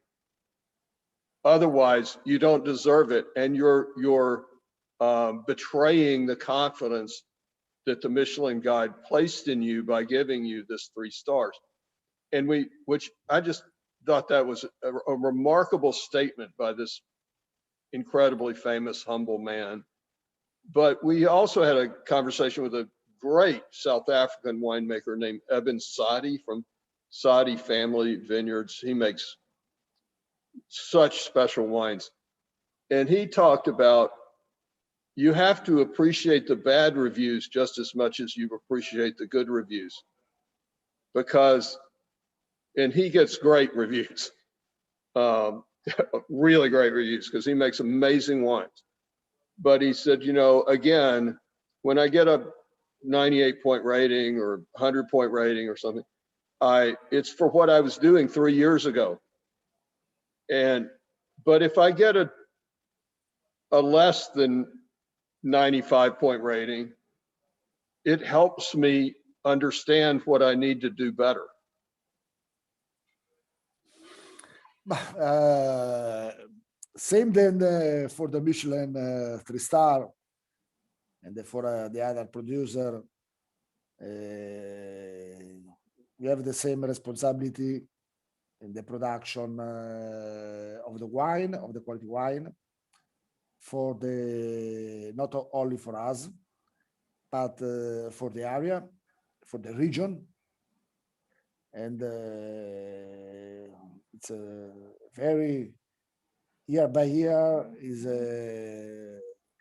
Otherwise, you don't deserve it, and you're betraying the confidence that the Michelin Guide placed in you by giving you this 3 stars. And which I just thought that was a remarkable statement by this incredibly famous, humble man. But we also had a conversation with a great South African winemaker named Eben Sadi from Sadi Family Vineyards. He makes such special wines. And he talked about you have to appreciate the bad reviews just as much as you appreciate the good reviews. Because, and he gets great reviews, really great reviews, because he makes amazing wines. But he said, you know, again, when I get a 98-point rating or 100-point rating or something, it's for what I was doing 3 years ago. But if I get a less than 95-point rating, it helps me understand what I need to do better. Same then for the Michelin 3-star and for the other producer, we have the same responsibility in the production of the wine, of the quality wine, for the not only for us, but for the area, for the region, and it's a very year by year is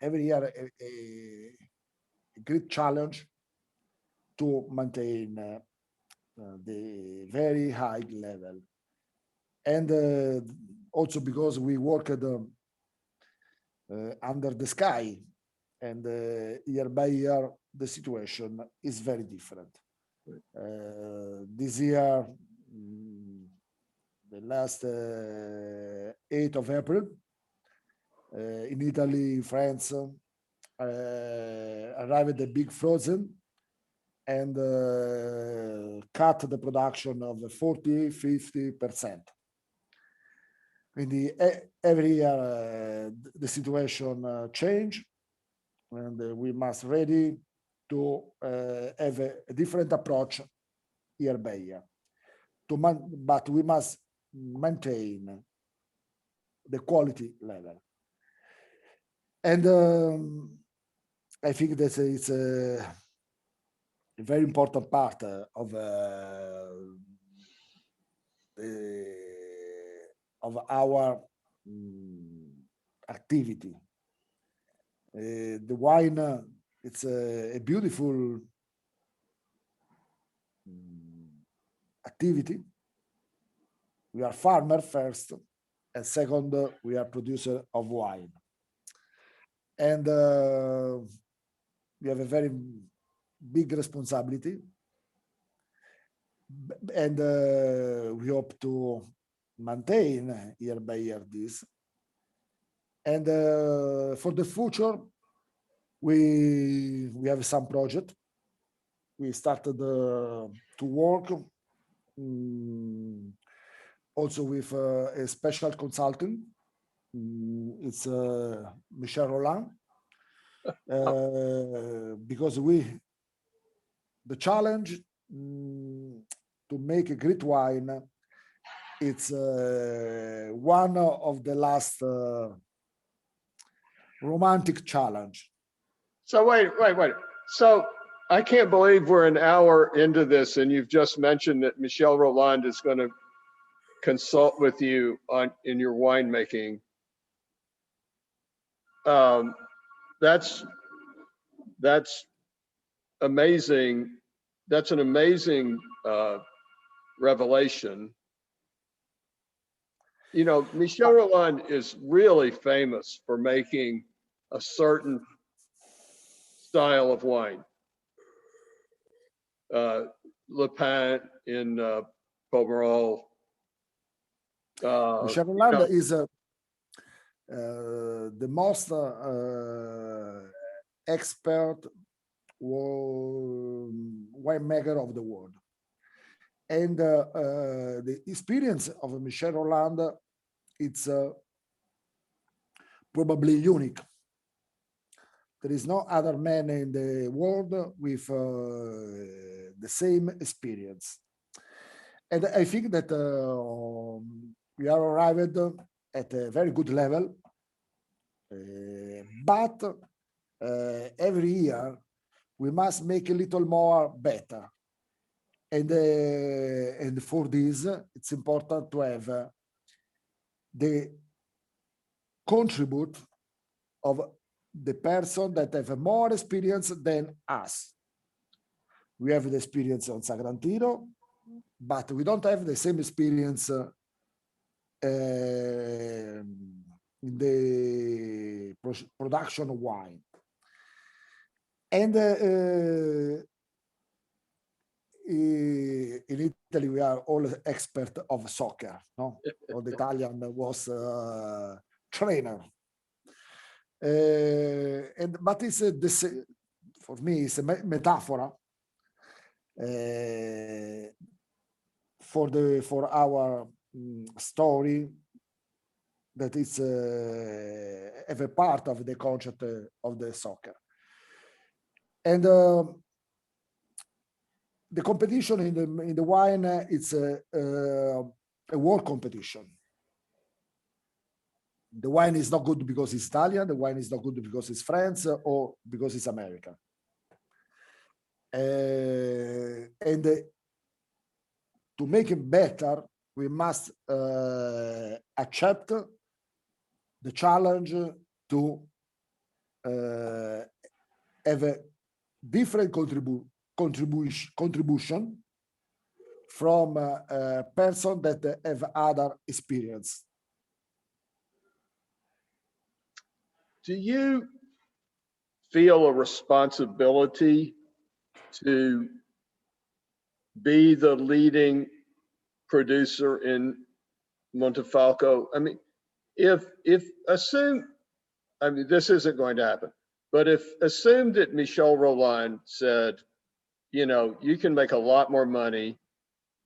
every year a great challenge to maintain the very high level. And also because we worked under the sky, and year by year, the situation is very different. This year, the last 8th of April, in Italy, France, arrived the big frozen and cut the production of 40–50%. Every year the situation change, and we must ready to have a different approach year by year. But we must maintain the quality level. And I think that it's a very important part of our activity. The wine, it's a beautiful activity. We are farmer first, and second, we are producer of wine. And we have a very big responsibility, and we hope to maintain year by year this. And for the future, we have some project. We started to work also with a special consultant. It's Michel Roland, because the challenge to make a great wine, it's one of the last romantic challenge. So wait. So I can't believe we're an hour into this and you've just mentioned that Michel Rolland is going to consult with you in your winemaking. That's amazing. That's an amazing revelation. You know, Michel Rolland is really famous for making a certain style of wine. Le Pin in Pomerol. Michel Rolland is the most expert winemaker of the world. And the experience of Michel Rolland, it's probably unique. There is no other man in the world with the same experience. And I think that we are arrived at a very good level, but every year we must make a little more better. And for this, it's important to have the contribute of the person that have more experience than us. We have the experience on Sagrantino, but we don't have the same experience in the production of wine. And in Italy, we are all expert of soccer, no? Or the Italian was trainer. But it's this, for me, it's a metaphor for our story that is a part of the concept of the soccer. And the competition in the wine, it's a world competition. The wine is not good because it's Italian. The wine is not good because it's France or because it's American. And to make it better, we must accept the challenge to have a different contribution from a person that have other experience. Do you feel a responsibility to be the leading producer in Montefalco? I mean, if assume, I mean, this isn't going to happen, but if assume that Michel Rolland said, you know, you can make a lot more money,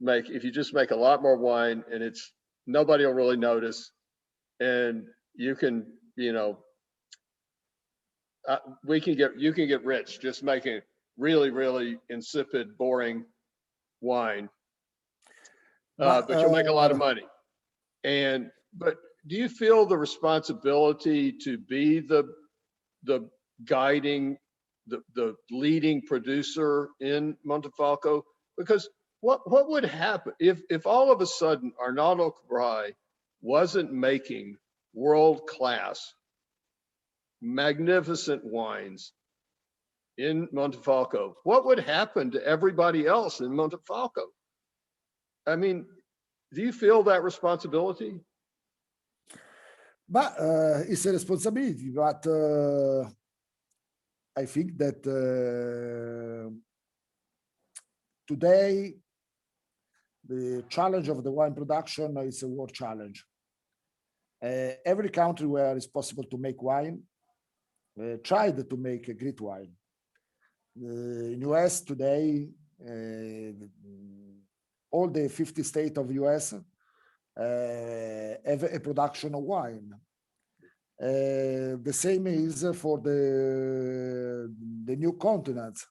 if you just make a lot more wine and it's, nobody will really notice, and you can, you know, you can get rich just making really, really insipid, boring wine, but you'll make a lot of money. But do you feel the responsibility to be the guiding, the leading producer in Montefalco? Because what would happen if all of a sudden Arnaldo Caprai wasn't making world-class, magnificent wines in Montefalco? What would happen to everybody else in Montefalco? I mean, do you feel that responsibility? But it's a responsibility, but I think that today the challenge of the wine production is a world challenge. Every country where it's possible to make wine tried to make a great wine. In US today, all the 50 states of US have a production of wine. The same is for the new continents.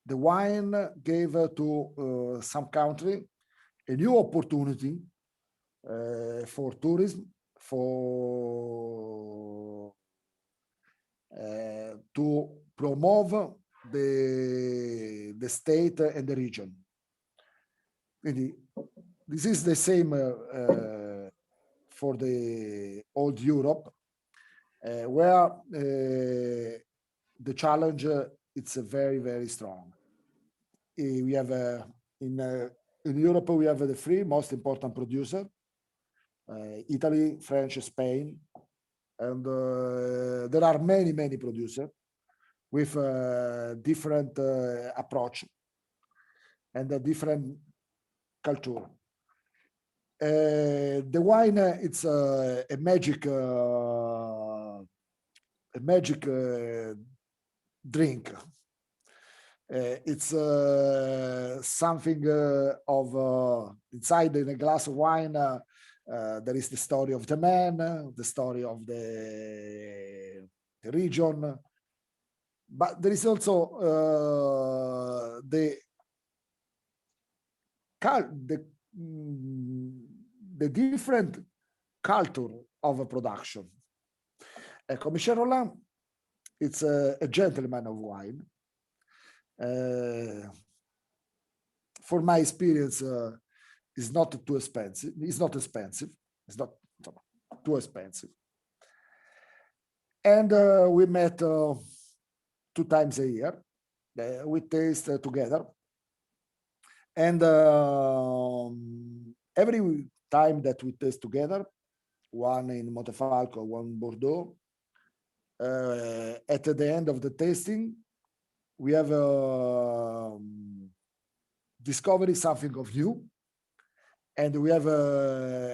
The the wine gave to some country a new opportunity for tourism, for to promote the state and the region. Quindi, this is the same for the old Europe, where the challenge it's very, very strong. We have in Europe we have the three most important producer: Italy, France, Spain, and there are many producers with different approach and a different culture. The wine it's a magic drink. It's something of inside in a glass of wine. There is the story of the man, the story of the region, but there is also the different culture of a production. Michel Roland, it's a gentleman of wine. For my experience, it's not too expensive. It's not expensive. It's not too expensive. And we met 2 times a year. We taste together. And every time that we taste together, one in Montefalco, one in Bordeaux, at the end of the tasting, we have discovered something of new, and we have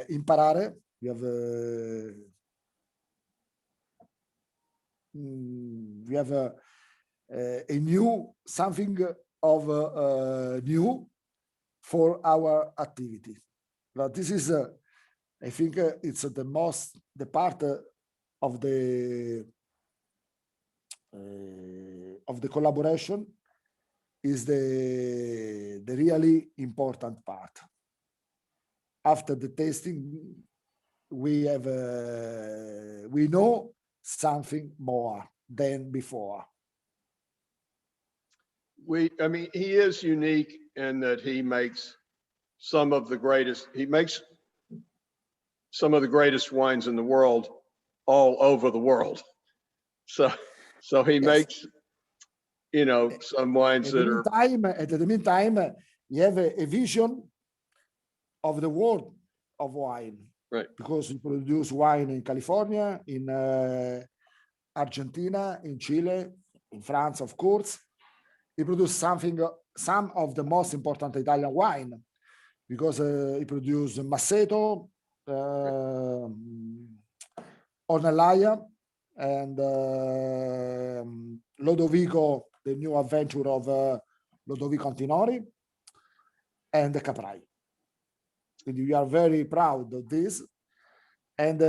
imparare. We have a new something of new for our activity. But this is, I think, it's the part of the collaboration is the really important part. After the tasting, we know something more than before. I mean, he is unique in that he makes some of the greatest wines in the world all over the world. So he Yes. makes, some wines that are. At the meantime, you have a vision of the world of wine. Right. Because we produce wine in California, in Argentina, in Chile, in France, of course. He produce some of the most important Italian wine, because he produce Masseto, Ornellaia, and Lodovico, the new adventure of Lodovico Antinori, and Caprai. And we are very proud of this. And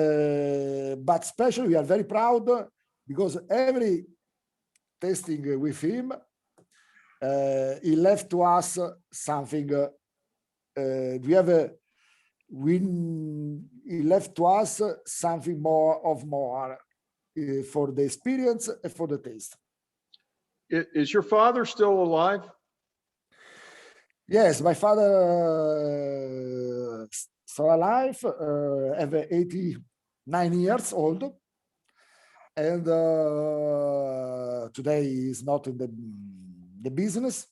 but especially we are very proud because every tasting with him, he left to us something. He left to us something more for the experience and for the taste. Is your father still alive? Yes, my father still alive, have 89 years old, and today he's not in the business.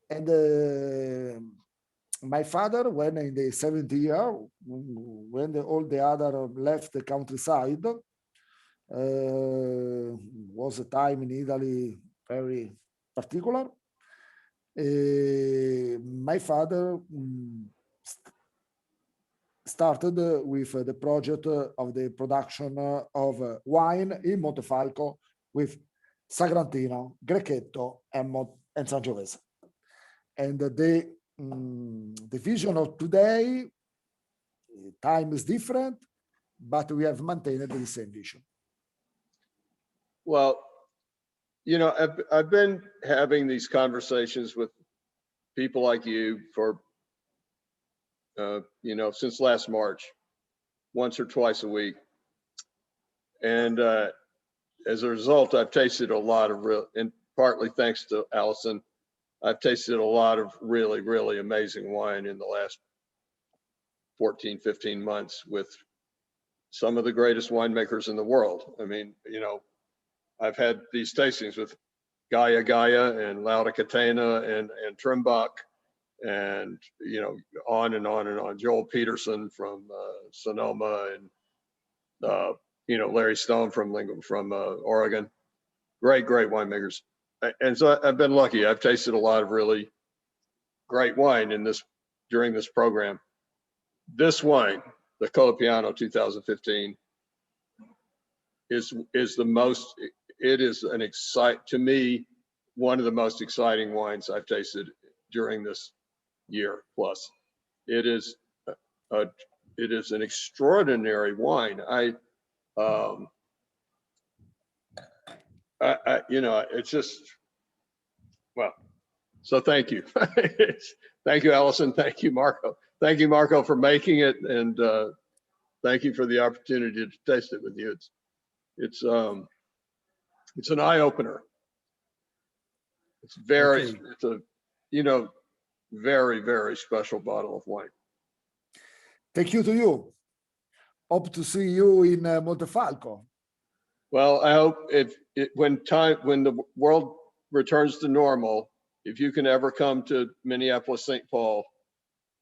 And my father, when in the 70 year, when all the other left the countryside, was a time in Italy very particular. My father started with the project of the production of wine in Montefalco with Sagrantino, Grechetto, and Sangiovese. And the vision of today, time is different, but we have maintained the same vision. Well, you know, I've been having these conversations with people like you for, you know, since last March, once or twice a week. And as a result, I've tasted a lot of real, and partly thanks to Allison, I've tasted a lot of really, really amazing wine in the last 14, 15 months with some of the greatest winemakers in the world. I mean, you know, I've had these tastings with Gaia and Lauda Catena and Trimbach, and, you know, on and on and on. Joel Peterson from Sonoma, and, you know, Larry Stone from Oregon. Great winemakers. And so I've been lucky. I've tasted a lot of really great wine during this program. This wine, the Colopiano 2015, is the most, it is to me, one of the most exciting wines I've tasted during this year plus. It is an extraordinary wine. You know, it's just, well, so thank you. Thank you, Allison. Thank you, Marco. Thank you, Marco, for making it, and thank you for the opportunity to taste it with you. It's an eye opener. It's a, you know, very, very special bottle of wine. Thank you to you. Hope to see you in Montefalco. Well, I hope when the world returns to normal, if you can ever come to Minneapolis, St. Paul,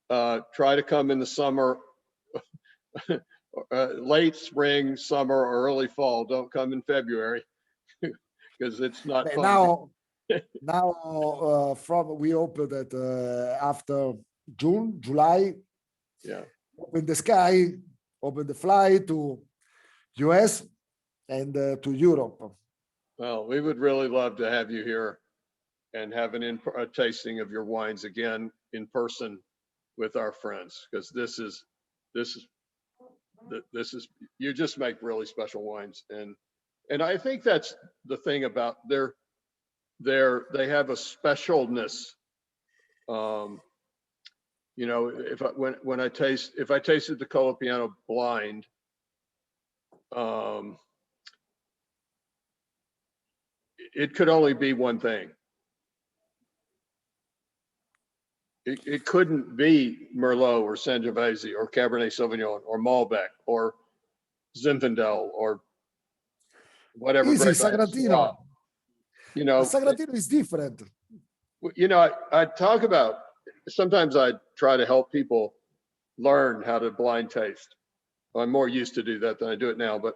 try to come in the summer, late spring, summer, or early fall. Don't come in February because it's not fun. Now, we hope that after June, July, yeah, open the sky, open the flight to US and to Europe. Well, we would really love to have you here and have a tasting of your wines again in person with our friends, because this is you just make really special wines, and I think that's the thing about they have a specialness. You know, if I tasted the Colopiano blind, it could only be one thing. It couldn't be Merlot or Sangiovese or Cabernet Sauvignon or Malbec or Zinfandel or whatever. Easy, Sagrantino. You know, Sagrantino is different. You know, I talk about, sometimes I try to help people learn how to blind taste. I'm more used to do that than I do it now, but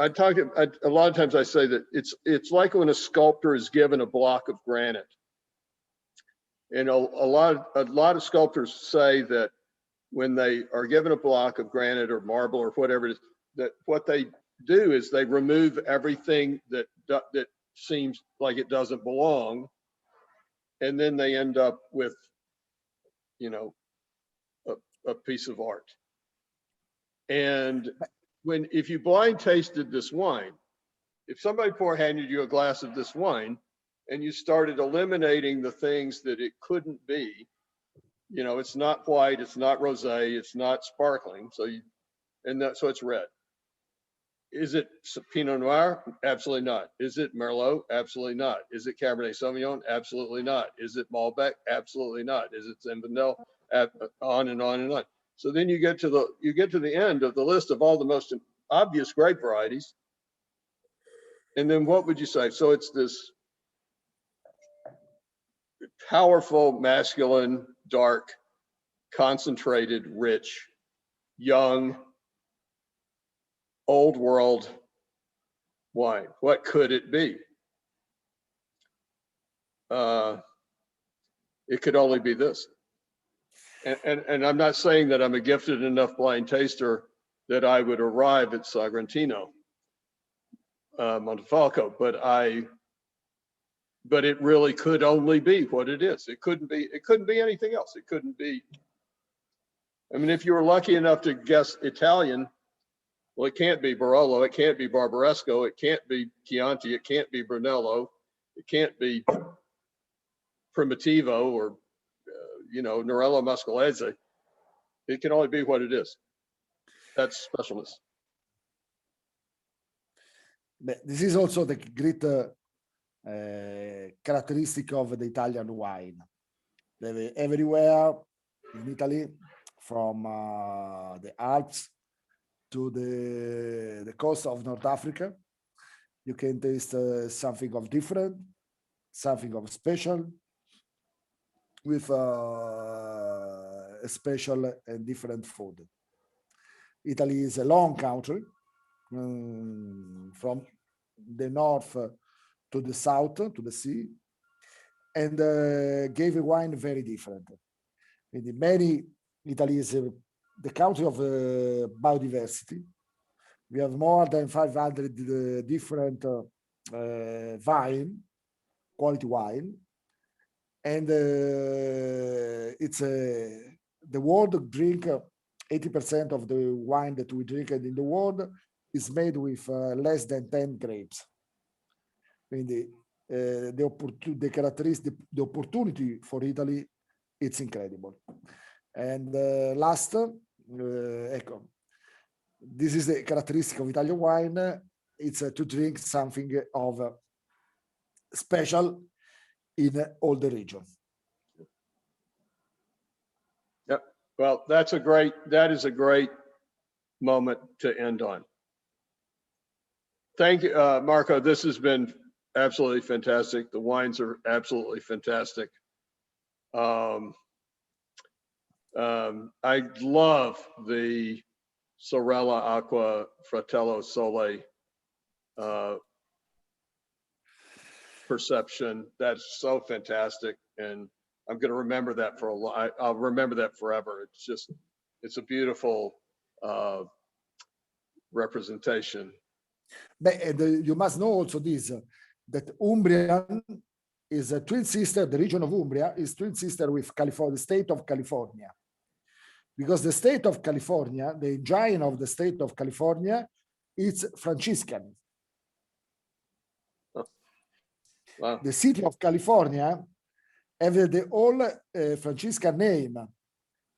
a lot of times I say that it's like when a sculptor is given a block of granite. And a lot of sculptors say that when they are given a block of granite or marble or whatever it is, that what they do is they remove everything that seems like it doesn't belong, and then they end up with, you know, a piece of art. And if you blind tasted this wine, if somebody handed you a glass of this wine and you started eliminating the things that it couldn't be, you know, it's not white, it's not rosé, it's not sparkling, so it's red. Is it Pinot Noir? Absolutely not. Is it Merlot? Absolutely not. Is it Cabernet Sauvignon? Absolutely not. Is it Malbec? Absolutely not. Is it Zinfandel? On and on and on. So then you get to the end of the list of all the most obvious grape varieties, and then what would you say? So it's this powerful, masculine, dark, concentrated, rich, young, old world wine. What could it be? It could only be this. And I'm not saying that I'm a gifted enough blind taster that I would arrive at Sagrantino, Montefalco, but it really could only be what it is. It couldn't be anything else. It couldn't be. I mean, if you were lucky enough to guess Italian, Well, it can't be Barolo, it can't be Barbaresco, it can't be Chianti, it can't be Brunello, it can't be Primitivo or, Norello Muscolese. It can only be what it is. That's specialness. But this is also the great characteristic of the Italian wine. Everywhere in Italy, from the Alps to the coast of North Africa, you can taste something of different, something of special, with a special and different food. Italy is a long country, from the north to the south, to the sea, and gave a wine very different. In many, Italy is the country of biodiversity. We have more than 500 different quality wine. And it's the world drink 80% of the wine that we drink in the world is made with less than 10 grapes. Quindi the characteristic, the opportunity for Italy, it's incredible. And last, ecco, this is the characteristic of Italian wine. It's to drink something of special in all the region. Yep. Well, that is a great moment to end on. Thank you, Marco. This has been absolutely fantastic. The wines are absolutely fantastic. I love the Sorella Acqua Fratello Sole perception. That's so fantastic, and I'm going to remember that for a lot. I'll remember that forever. It's a beautiful representation. But you must know also this, that Umbrian is a twin sister, the region of Umbria is twin sister with California, the state of California. Because the state of California, the engine of the state of California, is Franciscan. Oh. Wow. The city of California have the all Franciscan name.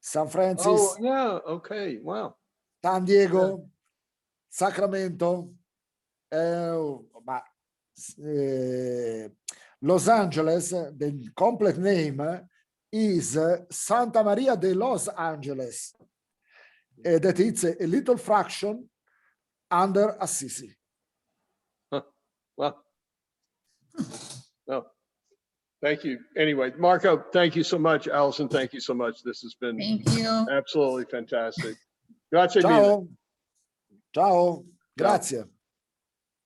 San Francis. Oh, yeah. Okay. Wow. San Diego, Sacramento, Los Angeles, the complete name is Santa Maria de Los Angeles. That it's a little fraction under Assisi. Huh. Well, thank you. Anyway, Marco, thank you so much. Allison, thank you so much. This has been absolutely fantastic. Grazie mille. Ciao. Ciao. Grazie.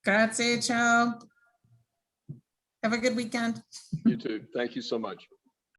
Grazie, ciao. Have a good weekend. You too. Thank you so much.